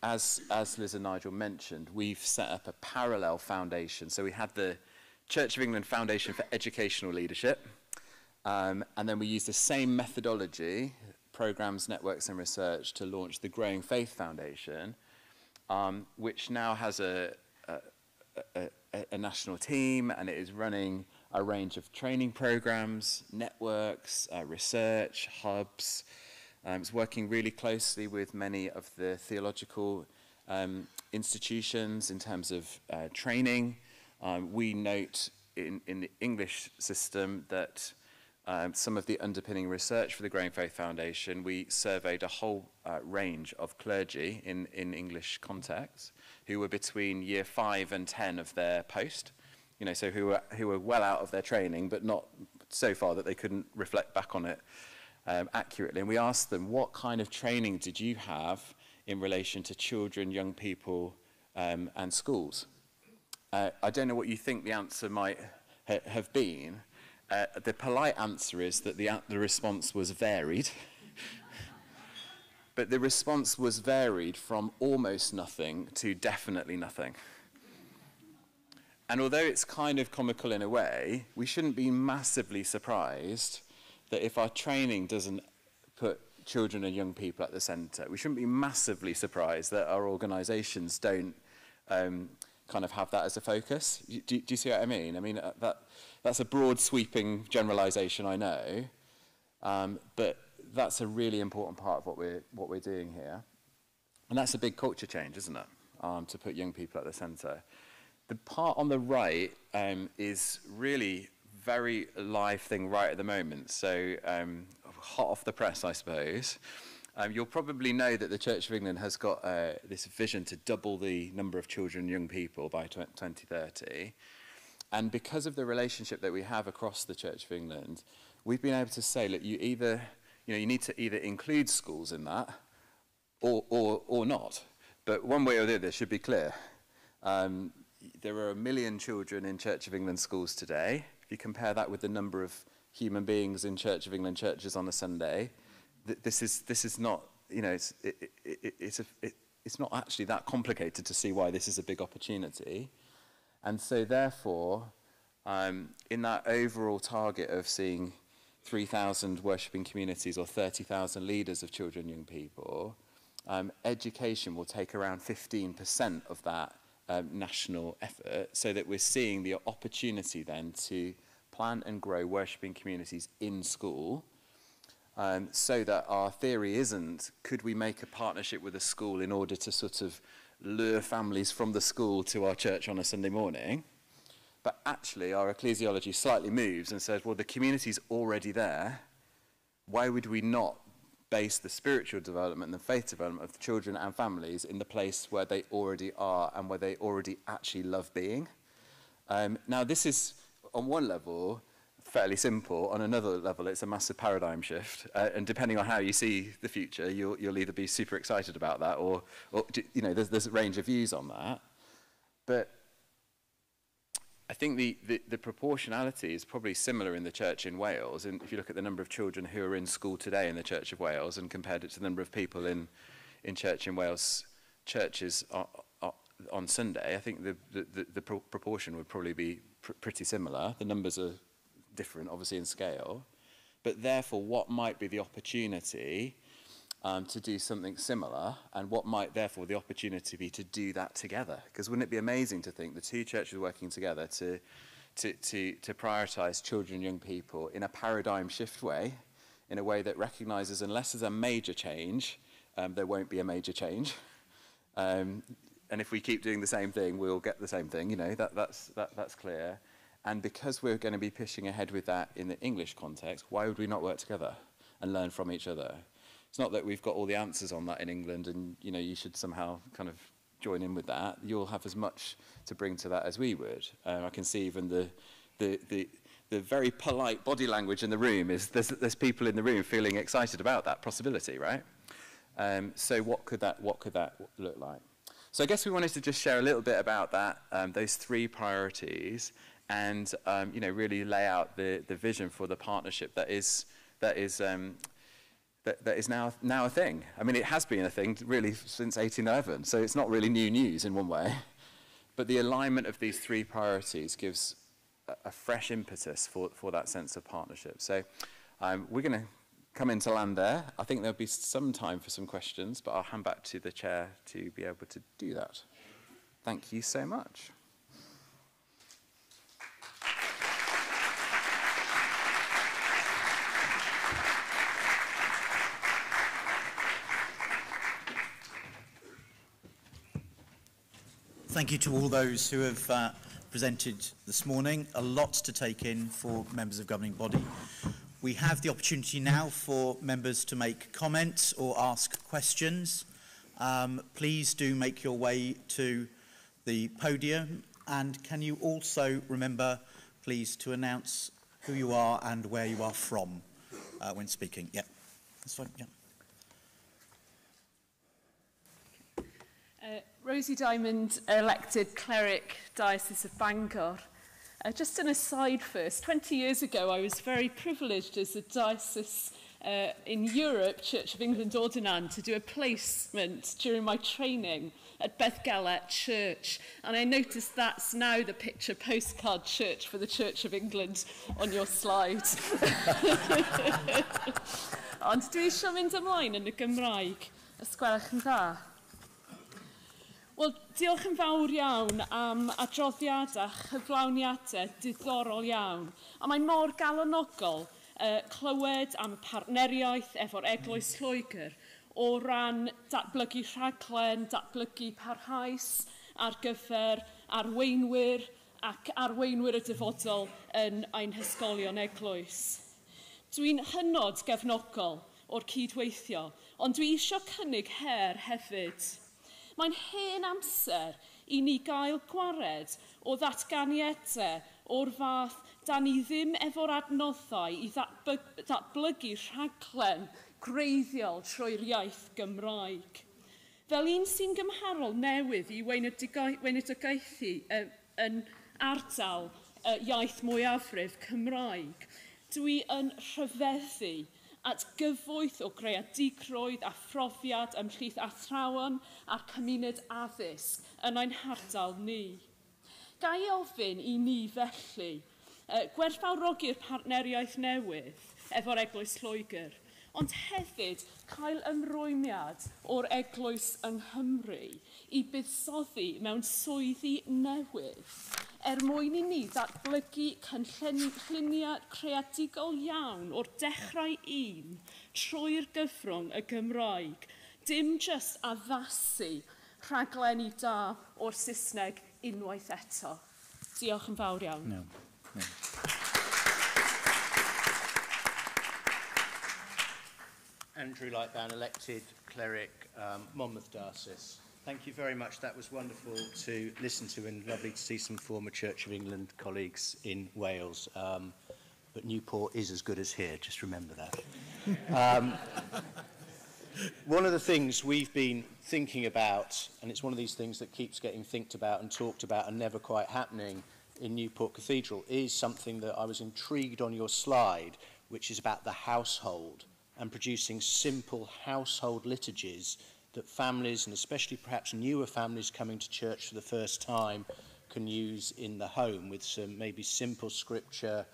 as Liz and Nigel mentioned, we've set up a parallel foundation. So we had the Church of England Foundation for Educational Leadership, and then we used the same methodology, programs, networks and research, to launch the Growing Faith Foundation, which now has a national team, and it is running a range of training programs, networks, research, hubs. It's working really closely with many of the theological institutions in terms of training. We note in the English system that some of the underpinning research for the Growing Faith Foundation, we surveyed a whole range of clergy in English context who were between year 5 and 10 of their post, so who were well out of their training, but not so far that they couldn't reflect back on it accurately. And we asked them, what kind of training did you have in relation to children, young people, and schools? I don't know what you think the answer might have been. The polite answer is that the response was varied. But the response was varied from almost nothing to definitely nothing. And although it's kind of comical in a way, we shouldn't be massively surprised that if our training doesn't put children and young people at the centre, we shouldn't be massively surprised that our organisations don't kind of have that as a focus. Do you see what I mean? I mean, that's a broad sweeping generalisation, I know, but that's a really important part of what we're doing here. And that's a big culture change, isn't it, to put young people at the centre. The part on the right is really very live thing right at the moment, so hot off the press, I suppose. You'll probably know that the Church of England has got this vision to double the number of children and young people by 2030. And because of the relationship that we have across the Church of England, we've been able to say, look, you need to either include schools in that or not. But one way or the other should be clear. There are 1 million children in Church of England schools today. If you compare that with the number of human beings in Church of England churches on a Sunday, this is not, it's not actually that complicated to see why this is a big opportunity. And so therefore, in that overall target of seeing 3,000 worshipping communities or 30,000 leaders of children and young people, education will take around 15% of that national effort, so that we're seeing the opportunity then to plant and grow worshipping communities in school, so that our theory isn't, could we make a partnership with a school in order to sort of lure families from the school to our church on a Sunday morning, but actually our ecclesiology slightly moves and says, well, the community's already there. Why would we not base the spiritual development and the faith development of the children and families in the place where they already are and where they already actually love being? Now, this is, on one level, fairly simple. On another level, it's a massive paradigm shift. And depending on how you see the future, you'll either be super excited about that or there's a range of views on that. But I think the proportionality is probably similar in the church in Wales. And if you look at the number of children who are in school today in the Church of Wales and compared it to the number of people in church in Wales churches, on Sunday, I think the proportion would probably be pretty similar. The numbers are different, obviously, in scale. But therefore, what might be the opportunity to do something similar, and what might therefore the opportunity be to do that together? Because wouldn't it be amazing to think the two churches working together to prioritise children and young people in a paradigm shift way, in a way that recognises unless there's a major change, there won't be a major change. And if we keep doing the same thing, we'll get the same thing, you know, that's clear. And because we're going to be pushing ahead with that in the English context, why would we not work together and learn from each other? It's not that we've got all the answers on that in England and, you know, you should somehow kind of join in with that. You'll have as much to bring to that as we would. I can see even the very polite body language in the room is there's people in the room feeling excited about that possibility, right? So what could that look like? So I guess we wanted to just share a little bit about that, those three priorities, and you know, really lay out the vision for the partnership that is now a thing. I mean, it has been a thing really since 1811, so it's not really new news in one way. But the alignment of these three priorities gives a fresh impetus for that sense of partnership. So we're going to come into land there. I think there'll be some time for some questions, but I'll hand back to the chair to be able to do that. Thank you so much. Thank you to all those who have presented this morning. A lot to take in for members of governing body. We have the opportunity now for members to make comments or ask questions. Please do make your way to the podium, and can you also remember, please, to announce who you are and where you are from when speaking. Yeah, that's fine. Yeah. Rosie Diamond, elected cleric, Diocese of Bangor. Just an aside first, 20 years ago I was very privileged as a diocese in Europe, Church of England Ordinand, to do a placement during my training at Bethgelert Church. And I noticed that's now the picture postcard church for the Church of England on your slide. Ond dwi eisiau mynd ymlaen yn y Gymraeg, ysgwelwch yn dda. Wel, diolch yn fawr iawn am adroddiad a chyflawniadau diddorol iawn. A mae'n mor galonogol clywed am partneriaeth efo'r Eglwys Lloegr o ran datblygu rhaglen, datblygu parhaus ar gyfer arweinwyr ac arweinwyr y dyfodol yn ein hysgolion eglwys. Dwi'n hynod gefnogol o'r cydweithio, ond dwi eisiau cynnig her hefyd. Mae'n hen amser i ni gael gwared o ddatganiadau o'r fath da ni ddim efo'r adnoddau i ddatblygu rhaglen greiddiol trwy'r iaith Gymraeg. Fel un sy'n gymharol newydd i weinidogaethu yn ardal iaith mwyafrif Cymraeg, dwi yn rhyfeddu at gyfwyth o greadigrwydd a phrofiad ymhlith athrawon a'r cymuned addysg yn ein hardal ni. Gai ofyn i ni felly, gwerthfawrogi'r partneriaeth newydd efo'r Eglwys Lloegr, ond hefyd cael ymrwymiad o'r Eglwys yng Nghymru i buddsoddi mewn swyddi newydd, mwyn i ni datblygu cynlluniau creadigol iawn o'r dechrau un trwy'r gyfrwng y Gymraeg, dim jyst addasu rhaglenni da o'r Saesneg unwaith eto. Diolch yn fawr iawn. No. Andrew Lightbound, elected cleric, Monmouth Diocese. Thank you very much. That was wonderful to listen to and lovely to see some former Church of England colleagues in Wales. But Newport is as good as here, just remember that. One of the things we've been thinking about, and it's one of these things that keeps getting thinked about and talked about and never quite happening in Newport Cathedral, is something that I was intrigued on your slide, which is about the household and producing simple household liturgies that families, and especially perhaps newer families coming to church for the first time, can use in the home with some maybe simple scripture,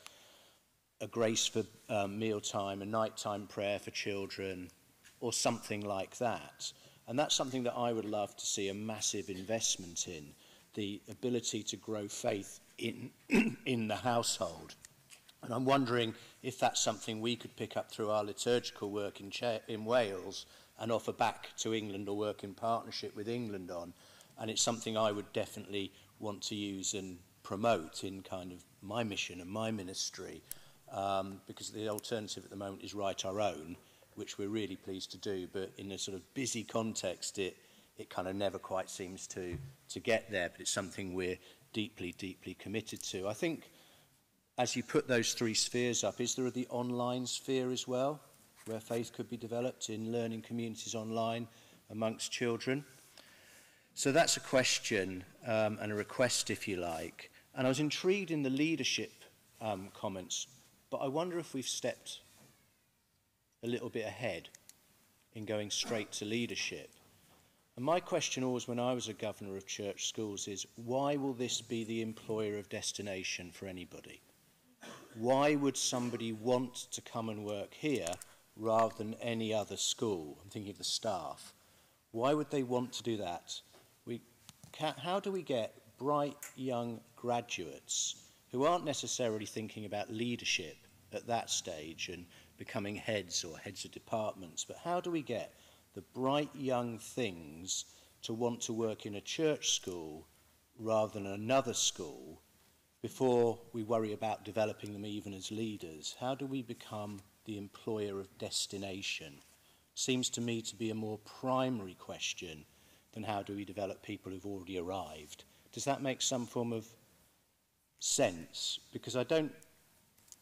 a grace for mealtime, a nighttime prayer for children, or something like that. And that's something that I would love to see a massive investment in, the ability to grow faith in the household. And I'm wondering if that's something we could pick up through our liturgical work in Wales and offer back to England or work in partnership with England on. And it's something I would definitely want to use and promote in kind of my mission and my ministry, because the alternative at the moment is Write Our Own, which we're really pleased to do, but in a sort of busy context, it kind of never quite seems to get there, but it's something we're deeply, deeply committed to. I think as you put those three spheres up, is there the online sphere as well, where faith could be developed in learning communities online amongst children? So that's a question and a request, if you like. And I was intrigued in the leadership comments, but I wonder if we've stepped a little bit ahead in going straight to leadership. And my question always when I was a governor of church schools is, why will this be the employer of destination for anybody? Why would somebody want to come and work here rather than any other school? I'm thinking of the staff. Why would they want to do that? How do we get bright young graduates who aren't necessarily thinking about leadership at that stage and becoming heads or heads of departments, but how do we get the bright young things to want to work in a church school rather than another school before we worry about developing them even as leaders? How do we become the employer of destination? Seems to me to be a more primary question than how do we develop people who've already arrived. Does that make some form of sense? Because I don't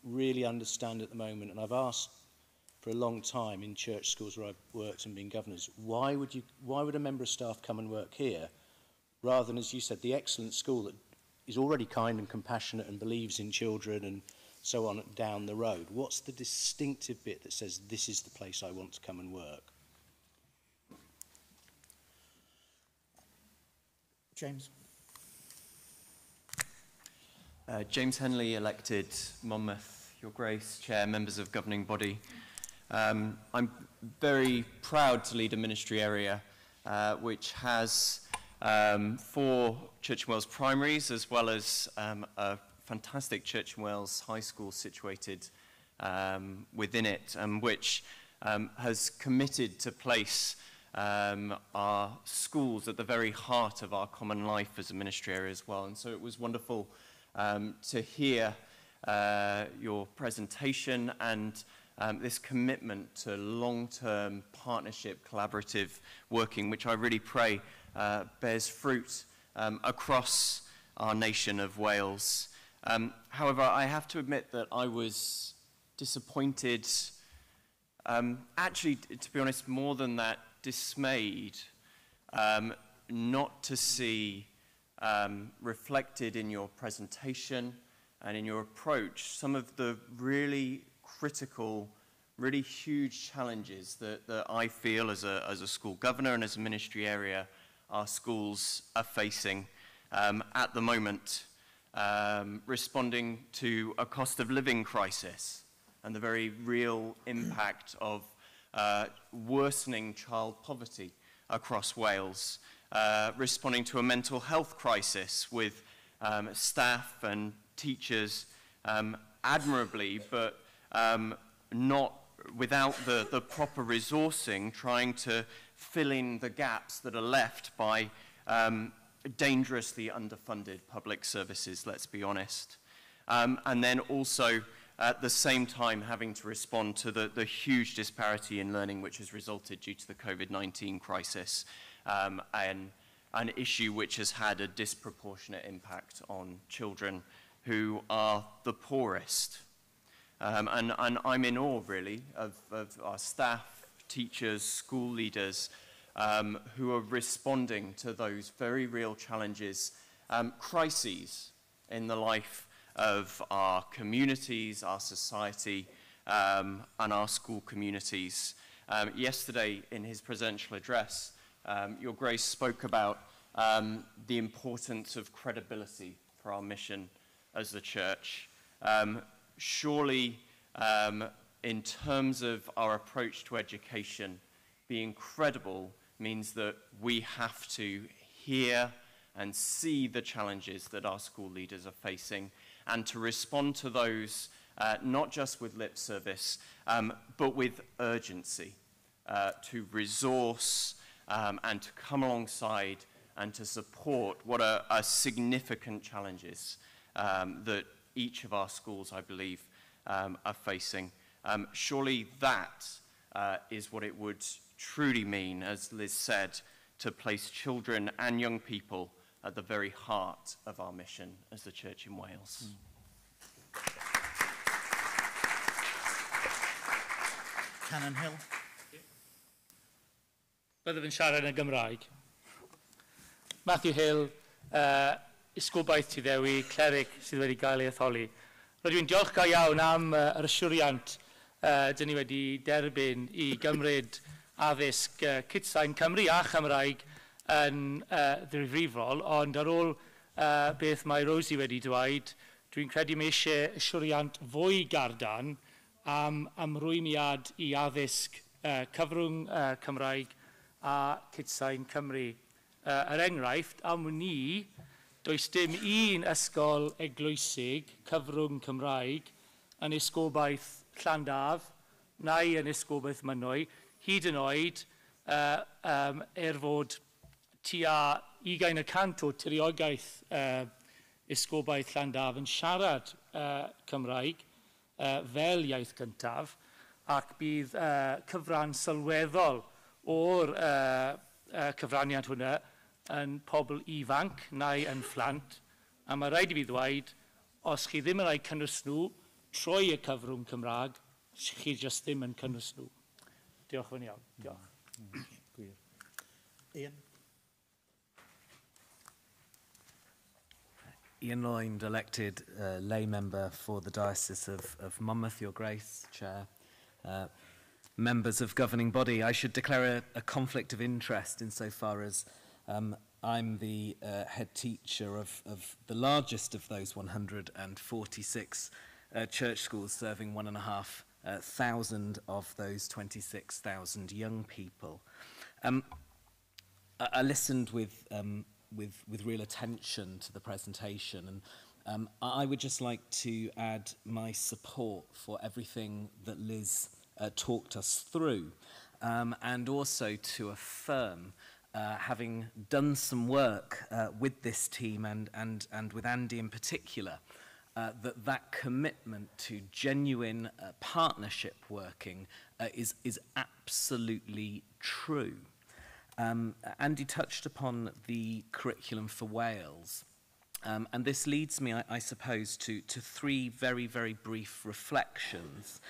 really understand at the moment, and I've asked for a long time in church schools where I've worked and been governors, why would a member of staff come and work here rather than, as you said, the excellent school that is already kind and compassionate and believes in children and so on down the road? What's the distinctive bit that says this is the place I want to come and work? James. James Henley, elected Monmouth, Your Grace, Chair, members of governing body. I'm very proud to lead a ministry area which has 4 Church in Wales primaries as well as a fantastic Church in Wales high school situated within it, which has committed to place our schools at the very heart of our common life as a ministry area as well. And so it was wonderful to hear your presentation and this commitment to long-term partnership, collaborative working, which I really pray bears fruit across our nation of Wales. However, I have to admit that I was disappointed, actually, to be honest, more than that, dismayed, not to see reflected in your presentation and in your approach some of the really critical, really huge challenges that I feel as a school governor and as a ministry area our schools are facing at the moment, responding to a cost of living crisis and the very real impact of worsening child poverty across Wales, responding to a mental health crisis with staff and teachers admirably, but not without the proper resourcing, trying to fill in the gaps that are left by dangerously underfunded public services, let's be honest. And then also, at the same time, having to respond to the huge disparity in learning which has resulted due to the COVID-19 crisis, and an issue which has had a disproportionate impact on children who are the poorest. And I'm in awe, really, of our staff, teachers, school leaders, who are responding to those very real challenges, crises in the life of our communities, our society, and our school communities. Yesterday, in his presidential address, Your Grace spoke about the importance of credibility for our mission as the church. Surely, in terms of our approach to education, being credible means that we have to hear and see the challenges that our school leaders are facing, and to respond to those not just with lip service, but with urgency, to resource and to come alongside and to support what are significant challenges that each of our schools, I believe, are facing. Surely that is what it would truly mean, as Liz said, to place children and young people at the very heart of our mission as the Church in Wales. Canon Hill. Byddaf yn siarad yn y Gymraeg. Matthew Hill, Ysgolbaeth Tuddewi, cleric sydd wedi cael ei etholi. Rydw i'n diolchgar iawn am yr yswriant dyn ni wedi derbyn i gymryd addysg Cydsain Cymru a Chymraeg yn ddifrifol, ond ar ôl beth mae Rosie wedi dweud, dwi'n credu mae eisiau yswriant fwy gardan am amrwymiad i addysg cyfrwng Cymraeg a Cydsain Cymru. Yr enghraifft, am ni, does dim un ysgol eglwysig cyfrwng Cymraeg yn Ysgolbaeth Llandaf, neu yn Ysgolbaeth Mynwy, hyd yn oed fod tua 20% o tiriogaeth Ysgolbaeth Llandaf yn siarad Cymraeg fel iaith gyntaf, ac bydd cyfran sylweddol o'r cyfraniad hwnna yn pobl ifanc neu yn phlant, a mae rhaid i fi ddweud, os chi ddim yn rhaid cynnwys nhw trwy y cyfrwng Cymraeg, chi jyst ddim yn cynnwys nhw. Diolch yn iawn. Diolch. Ian? Ian Lloyd, elected lay member for the Diocese of Monmouth, Your Grace, Chair. Members of governing body, I should declare a conflict of interest insofar as I'm the head teacher of the largest of those 146 church schools, serving 1,500 of those 26,000 young people. I listened with real attention to the presentation, and I would just like to add my support for everything that Liz talked us through, and also to affirm, having done some work with this team and with Andy in particular, that commitment to genuine partnership working is absolutely true. Andy touched upon the curriculum for Wales, and this leads me, I suppose, to three very, very brief reflections.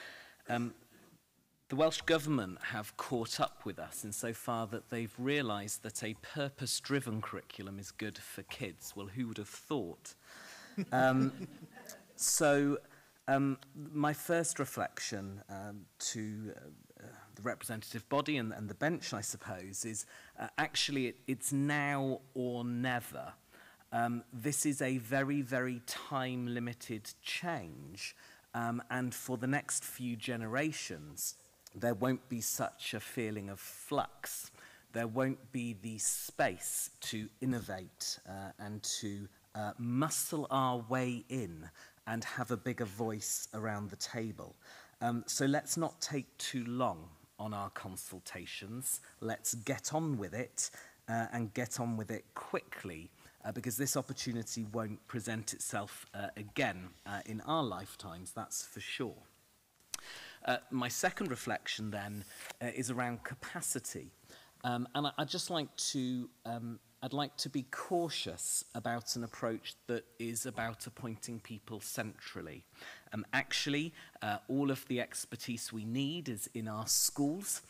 The Welsh Government have caught up with us insofar that they've realised that a purpose-driven curriculum is good for kids. Well, who would have thought? My first reflection to the representative body and the bench, I suppose, is actually it's now or never. This is a very, very time-limited change, and for the next few generations, there won't be such a feeling of flux. There won't be the space to innovate and to muscle our way in and have a bigger voice around the table. So let's not take too long on our consultations. Let's get on with it and get on with it quickly, because this opportunity won't present itself again in our lifetimes, that's for sure. My second reflection then is around capacity, and I'd just like to I'd like to be cautious about an approach that is about appointing people centrally. Actually, all of the expertise we need is in our schools,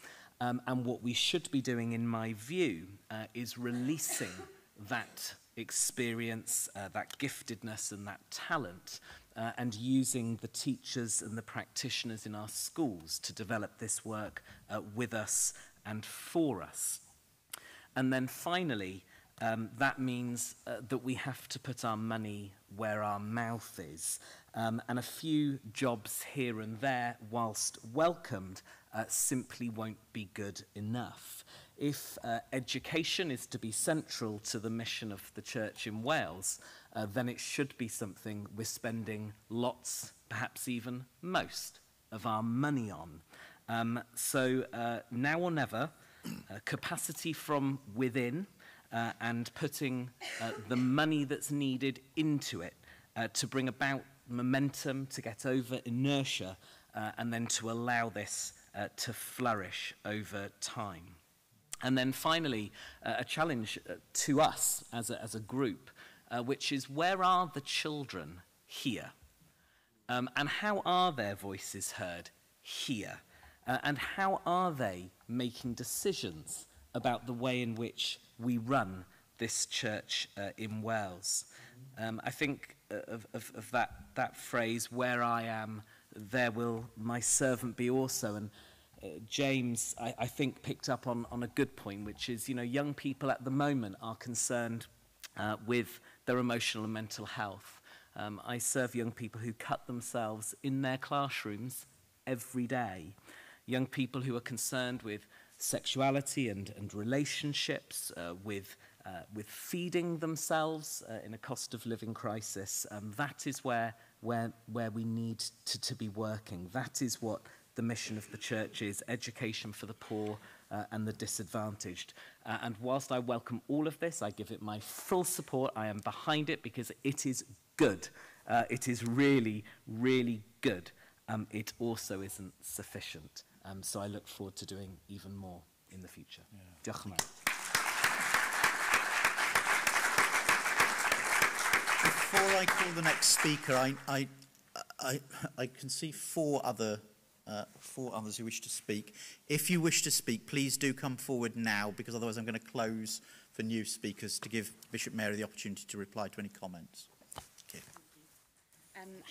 and what we should be doing, in my view, is releasing that experience, that giftedness and that talent, and using the teachers and the practitioners in our schools to develop this work with us and for us. And then finally, that means that we have to put our money where our mouth is. And a few jobs here and there, whilst welcomed, simply won't be good enough. If education is to be central to the mission of the Church in Wales, then it should be something we're spending lots, perhaps even most, of our money on. So now or never, capacity from within and putting the money that's needed into it to bring about momentum, to get over inertia, and then to allow this to flourish over time. And then finally, a challenge to us as a group, which is, where are the children here? And how are their voices heard here? And how are they making decisions about the way in which we run this church in Wales? I think of that phrase, where I am, there will my servant be also. And James, I think, picked up on a good point, which is, young people at the moment are concerned with their emotional and mental health. I serve young people who cut themselves in their classrooms every day. Young people who are concerned with sexuality and relationships, with feeding themselves in a cost of living crisis. That is where we need to be working. That is what the mission of the church is: education for the poor and the disadvantaged. And whilst I welcome all of this, I give it my full support. I am behind it because it is good. It is really, really good. It also isn't sufficient. So I look forward to doing even more in the future. Diolch yn fawr. Before I call the next speaker, I can see four others who wish to speak. If you wish to speak, please do come forward now, because otherwise I'm going to close for new speakers to give Bishop Mary the opportunity to reply to any comments. Okay.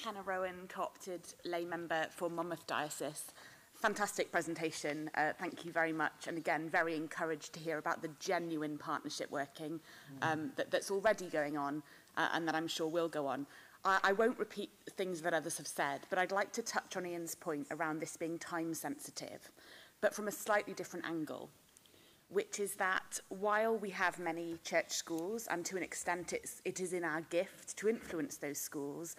Hannah Rowan, co-opted lay member for Monmouth Diocese. Fantastic presentation, thank you very much, and again very encouraged to hear about the genuine partnership working that's already going on and that I'm sure will go on. I won't repeat things that others have said, but I'd like to touch on Ian's point around this being time sensitive, but from a slightly different angle, which is that while we have many church schools, and to an extent it is in our gift to influence those schools,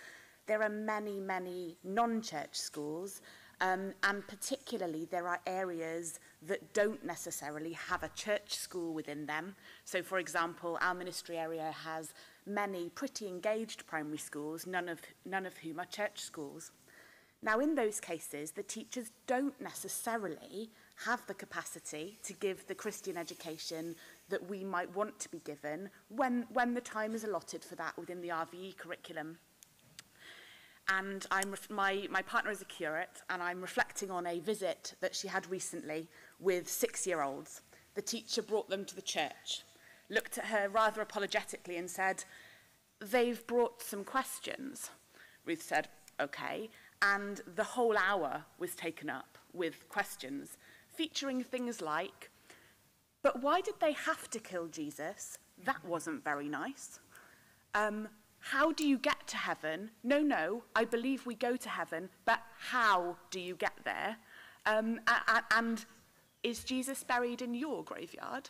there are many, many non-church schools. And particularly, there are areas that don't necessarily have a church school within them. So, for example, our ministry area has many pretty engaged primary schools, none of whom are church schools. Now, in those cases, the teachers don't necessarily have the capacity to give the Christian education that we might want to be given when the time is allotted for that within the RVE curriculum. And my partner is a curate, and I'm reflecting on a visit that she had recently with 6-year-olds. The teacher brought them to the church, looked at her rather apologetically and said, "They've brought some questions." Ruth said, "Okay." And the whole hour was taken up with questions, featuring things like, "But why did they have to kill Jesus? That wasn't very nice. How do you get to heaven? No, I believe we go to heaven, but how do you get there? And is Jesus buried in your graveyard?"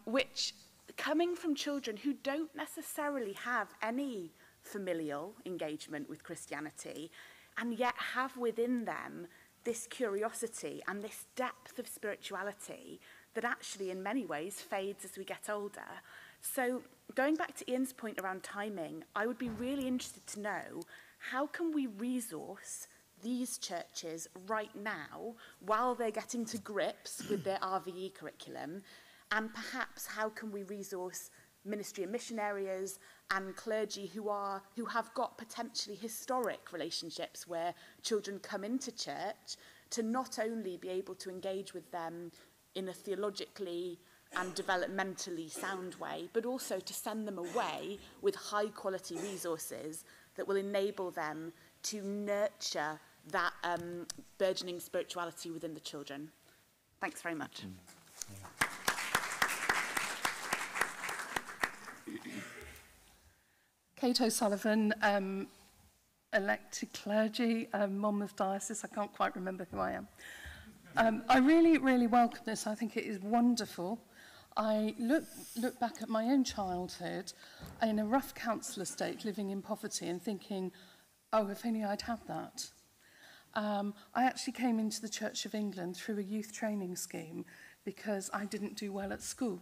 Which, coming from children who don't necessarily have any familial engagement with Christianity, and yet have within them this curiosity and this depth of spirituality that actually in many ways fades as we get older. So going back to Ian's point around timing, I would be really interested to know, how can we resource these churches right now while they're getting to grips with their RVE curriculum, and perhaps how can we resource ministry and mission areas and clergy who have got potentially historic relationships where children come into church, to not only be able to engage with them in a theologically and developmentally sound way, but also to send them away with high quality resources that will enable them to nurture that burgeoning spirituality within the children. Thanks very much. Kate O'Sullivan, elected clergy, Monmouth Diocese. I can't quite remember who I am. I really, really welcome this. I think it is wonderful. I look back at my own childhood in a rough council estate, living in poverty, and thinking, oh, if only I'd had that. I actually came into the Church of England through a youth training scheme because I didn't do well at school.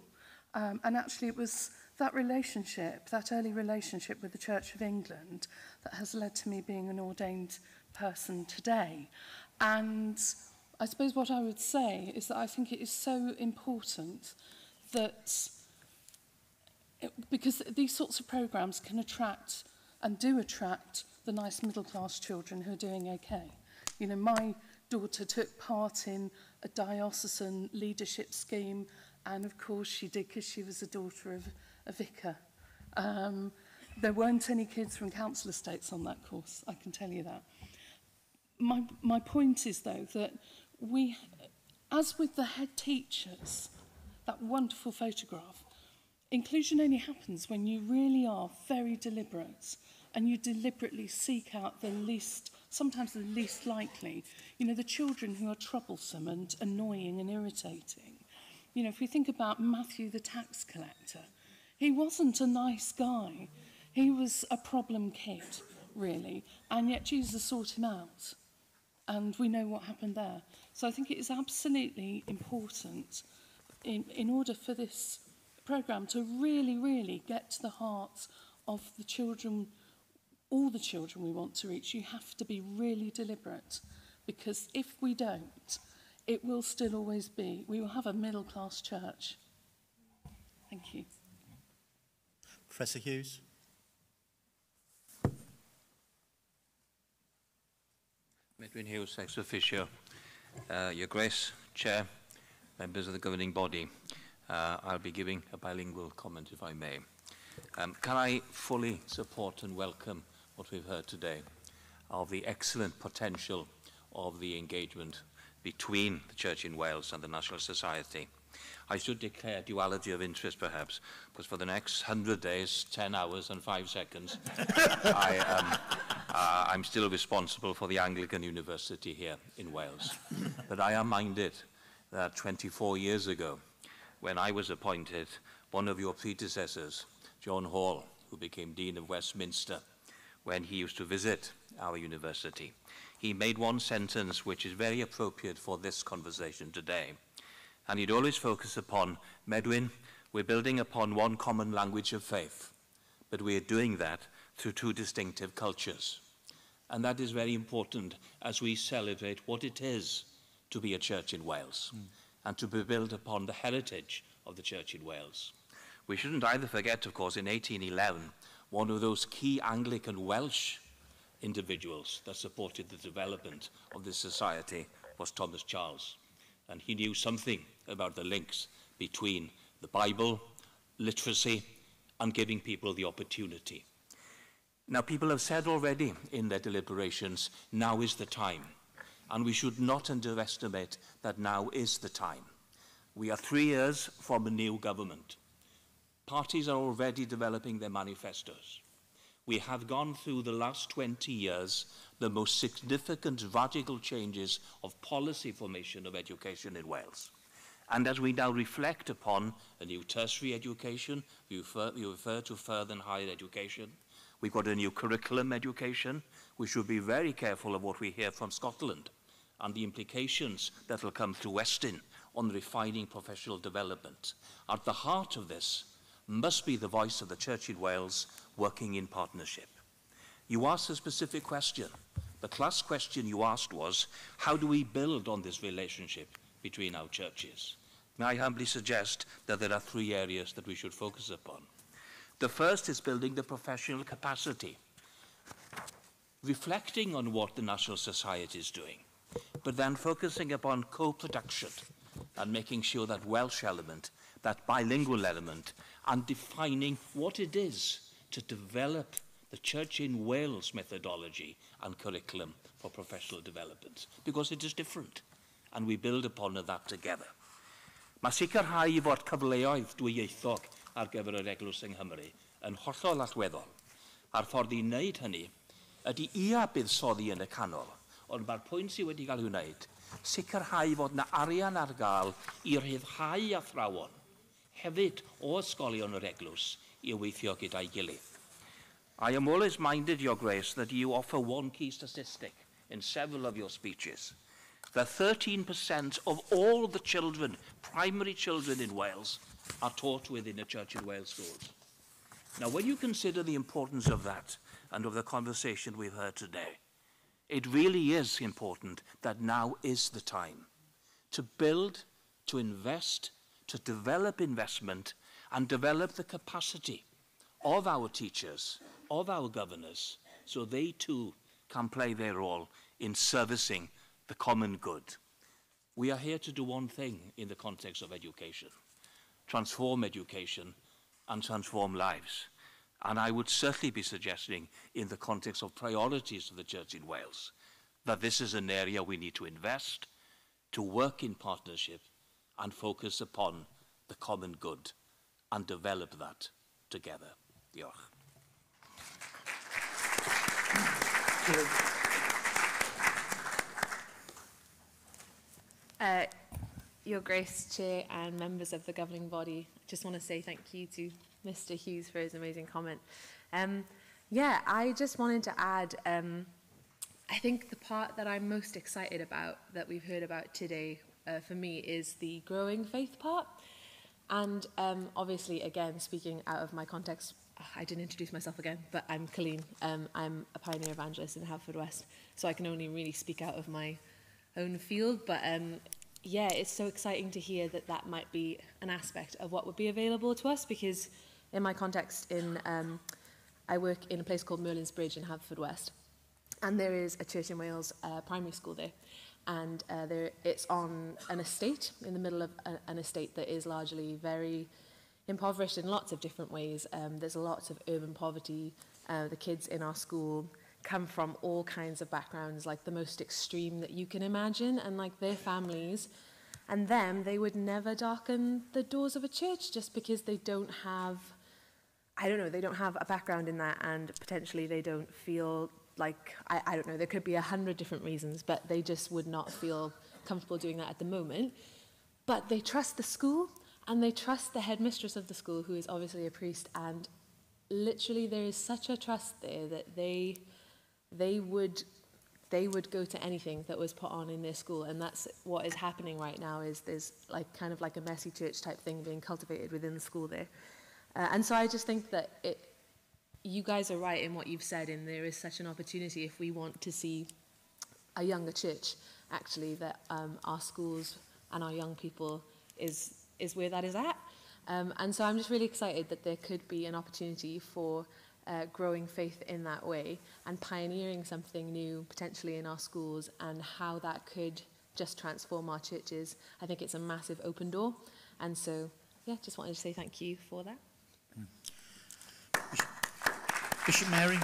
And actually it was that relationship, that early relationship with the Church of England that has led to me being an ordained person today. And I suppose what I would say is that I think it is so important that, because these sorts of programmes can attract and do attract the nice middle-class children who are doing okay. You know, my daughter took part in a diocesan leadership scheme, and of course she did because she was a daughter of a vicar. There weren't any kids from council estates on that course, I can tell you that. My point is, though, that we, as with the head teachers, that wonderful photograph, inclusion only happens when you really are very deliberate and you deliberately seek out the least, sometimes the least likely, you know, the children who are troublesome and annoying and irritating. You know, if we think about Matthew the tax collector, he wasn't a nice guy. He was a problem kid, really, and yet Jesus sought him out. And we know what happened there. So I think it is absolutely important in order for this programme to really, really get to the heart of the children, all the children we want to reach. You have to be really deliberate, because if we don't, it will still always be, we will have a middle-class church. Thank you. Professor Hughes. Medwyn Hughes, ex officio. Your Grace, Chair, members of the governing body, I'll be giving a bilingual comment, if I may. Can I fully support and welcome what we've heard today of the excellent potential of the engagement between the Church in Wales and the National Society. I should declare duality of interest, perhaps, because for the next 100 days, 10 hours and 5 seconds, I'm still responsible for the Anglican University here in Wales. But I am minded that 24 years ago, when I was appointed, one of your predecessors, John Hall, who became Dean of Westminster, when he used to visit our university, he made one sentence which is very appropriate for this conversation today. And he'd always focus upon, Medwyn, we're building upon one common language of faith, but we're doing that through two distinctive cultures. And that is very important as we celebrate what it is to be a church in Wales and to be built upon the heritage of the Church in Wales. We shouldn't either forget, of course, in 1811, one of those key Anglican Welsh individuals that supported the development of this society was Thomas Charles. And he knew something about the links between the Bible, literacy, and giving people the opportunity. Now, people have said already in their deliberations, now is the time. And we should not underestimate that now is the time. We are 3 years from a new government. Parties are already developing their manifestos. We have gone through the last 20 years the most significant radical changes of policy formation of education in Wales. And as we now reflect upon a new tertiary education, you refer to further and higher education, we've got a new curriculum education, we should be very careful of what we hear from Scotland and the implications that will come through Weston on refining professional development. At the heart of this must be the voice of the Church in Wales working in partnership. You asked a specific question. The last question you asked was, how do we build on this relationship between our churches? May I humbly suggest that there are 3 areas that we should focus upon. The first is building the professional capacity, reflecting on what the National Society is doing, but then focusing upon co-production and making sure that Welsh element, that bilingual element, and defining what it is to develop the Church in Wales methodology and curriculum for professional development, because it is different, and we build upon that together. Mae sicrhau fod cyfleoedd dwyieithog ar gyfer yr eglwys yng Nghymru yn hollol allweddol. A'r ffordd i wneud hynny ydy buddsoddi yn y canol, ond mae'r pwynt sydd wedi cael ei wneud, sicrhau fod yna arian ar gael i rhyddhau athrawon, hefyd o ysgolion yr eglwys, i weithio gyda'i gilydd. I am always minded, Your Grace, that you offer one key statistic in several of your speeches, that 13% of all the children, primary children in Wales, are taught within a Church in Wales schools. Now, when you consider the importance of that and of the conversation we've heard today, it really is important that now is the time to build, to invest, to develop investment and develop the capacity of our teachers, of our governors, so they too can play their role in servicing the common good. We are here to do one thing in the context of education, transform education and transform lives. And I would certainly be suggesting, in the context of priorities of the Church in Wales, that this is an area we need to invest, to work in partnership and focus upon the common good and develop that together. Diolch. Your Grace, Chair and members of the governing body, I just want to say thank you to Mr. Hughes for his amazing comment. Yeah, I just wanted to add, I think the part that I'm most excited about that we've heard about today for me is the growing faith part. And obviously, again, speaking out of my context, I didn't introduce myself again, but I'm Colleen. I'm a pioneer evangelist in Haverfordwest, so I can only really speak out of my own field. But yeah, it's so exciting to hear that that might be an aspect of what would be available to us, because in my context, I work in a place called Merlin's Bridge in Haverfordwest, and there is a Church in Wales primary school there. And it's on an estate, in the middle of an estate that is largely very impoverished in lots of different ways. There's lots of urban poverty. The kids in our school come from all kinds of backgrounds, like the most extreme that you can imagine, and like their families and them, they would never darken the doors of a church just because they don't have, I don't know, they don't have a background in that, and potentially they don't feel like, I don't know, there could be 100 different reasons, but they just would not feel comfortable doing that at the moment. But they trust the school, and they trust the headmistress of the school, who is obviously a priest, and literally there is such a trust there that they would go to anything that was put on in their school. And that's what is happening right now, is there's like kind of like a messy church type thing being cultivated within the school there. And so I just think that you guys are right in what you've said, and there is such an opportunity if we want to see a younger church, actually, that our schools and our young people is where that is at. And so I'm just really excited that there could be an opportunity for growing faith in that way and pioneering something new potentially in our schools, and how that could just transform our churches. I think it's a massive open door. And so, yeah, just wanted to say thank you for that. Bishop Mary.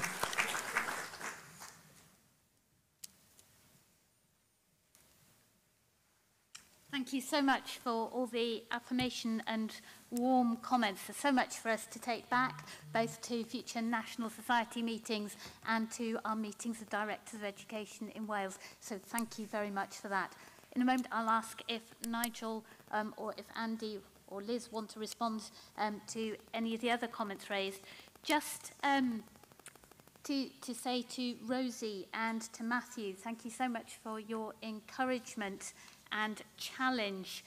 Thank you so much for all the affirmation and warm comments. There's so much for us to take back, both to future National Society meetings and to our meetings of Directors of Education in Wales. So thank you very much for that. In a moment, I'll ask if Nigel or if Andy or Liz want to respond to any of the other comments raised. Just to say to Rosie and to Matthew, thank you so much for your encouragement and challenge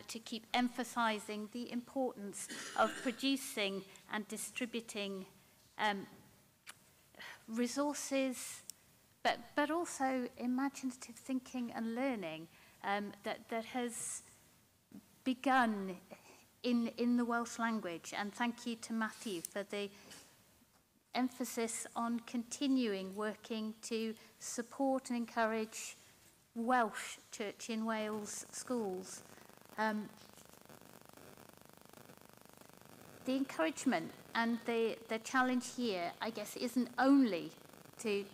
to keep emphasising the importance of producing and distributing resources, but also imaginative thinking and learning that has begun in the Welsh language. And thank you to Matthew for the emphasis on continuing working to support and encourage Welsh Church in Wales schools. The encouragement and the challenge here, I guess, isn't only to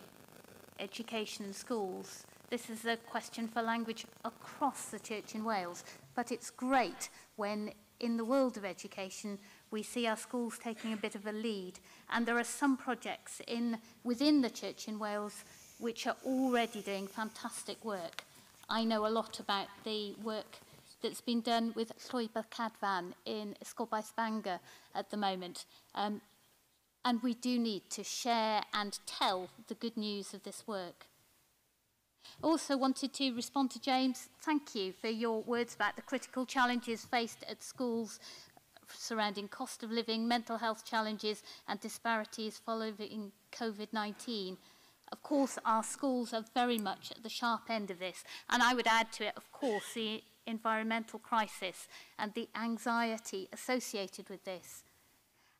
education and schools. This is a question for language across the Church in Wales, but it's great when in the world of education We see our schools taking a bit of a lead, and there are some projects within the Church in Wales which are already doing fantastic work. I know a lot about the work that's been done with Llwybr Cadfan in Ysgolbaeth Bangor at the moment. And we do need to share and tell the good news of this work. Also wanted to respond to James. Thank you for your words about the critical challenges faced at schools surrounding cost of living, mental health challenges and disparities following COVID-19. Of course, our schools are very much at the sharp end of this. And I would add to it, of course, the environmental crisis and the anxiety associated with this.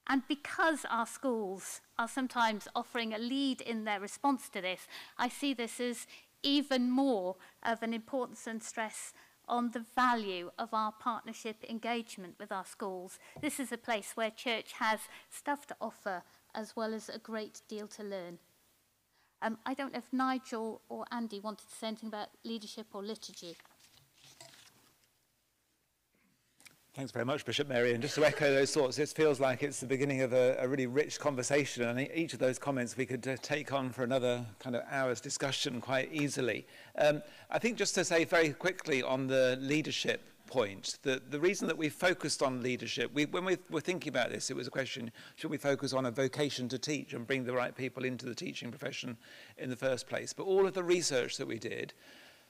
And because our schools are sometimes offering a lead in their response to this, I see this as even more of an importance and stress on the value of our partnership engagement with our schools. This is a place where church has stuff to offer as well as a great deal to learn. I don't know if Nigel or Andy wanted to say anything about leadership or liturgy. Thanks very much, Bishop Mary. And just to echo those thoughts, it feels like it's the beginning of a really rich conversation. And each of those comments we could take on for another kind of hour's discussion quite easily. I think just to say very quickly on the leadership point, that the reason that we focused on leadership, when we were thinking about this, it was a question, should we focus on a vocation to teach and bring the right people into the teaching profession in the first place? But all of the research that we did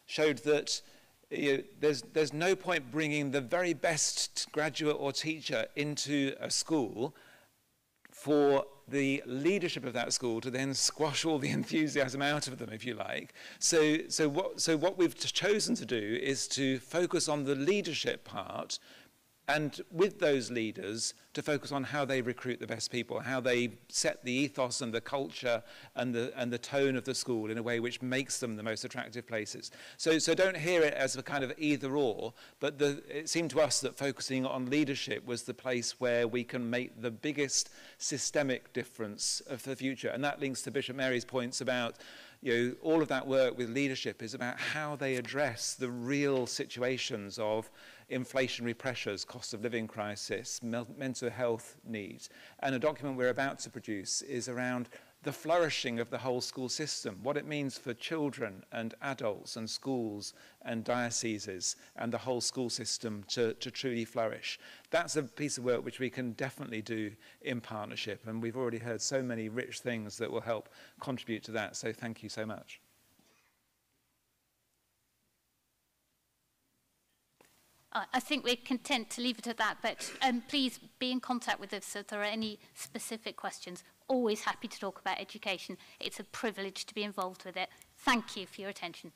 showed that there's no point bringing the very best graduate or teacher into a school for the leadership of that school to then squash all the enthusiasm out of them, if you like. So what we've chosen to do is to focus on the leadership part, and with those leaders to focus on how they recruit the best people, how they set the ethos and the culture and the tone of the school in a way which makes them the most attractive places. So don't hear it as a kind of either or, but it seemed to us that focusing on leadership was the place where we can make the biggest systemic difference for the future. And that links to Bishop Mary's points about all of that work with leadership is about how they address the real situations of inflationary pressures, cost of living crisis, mental health needs. And a document we're about to produce is around the flourishing of the whole school system, what it means for children and adults and schools and dioceses and the whole school system to truly flourish. That's a piece of work which we can definitely do in partnership, and we've already heard so many rich things that will help contribute to that, so thank you so much. I think we're content to leave it at that, but please be in contact with us if there are any specific questions. Always happy to talk about education. It's a privilege to be involved with it. Thank you for your attention.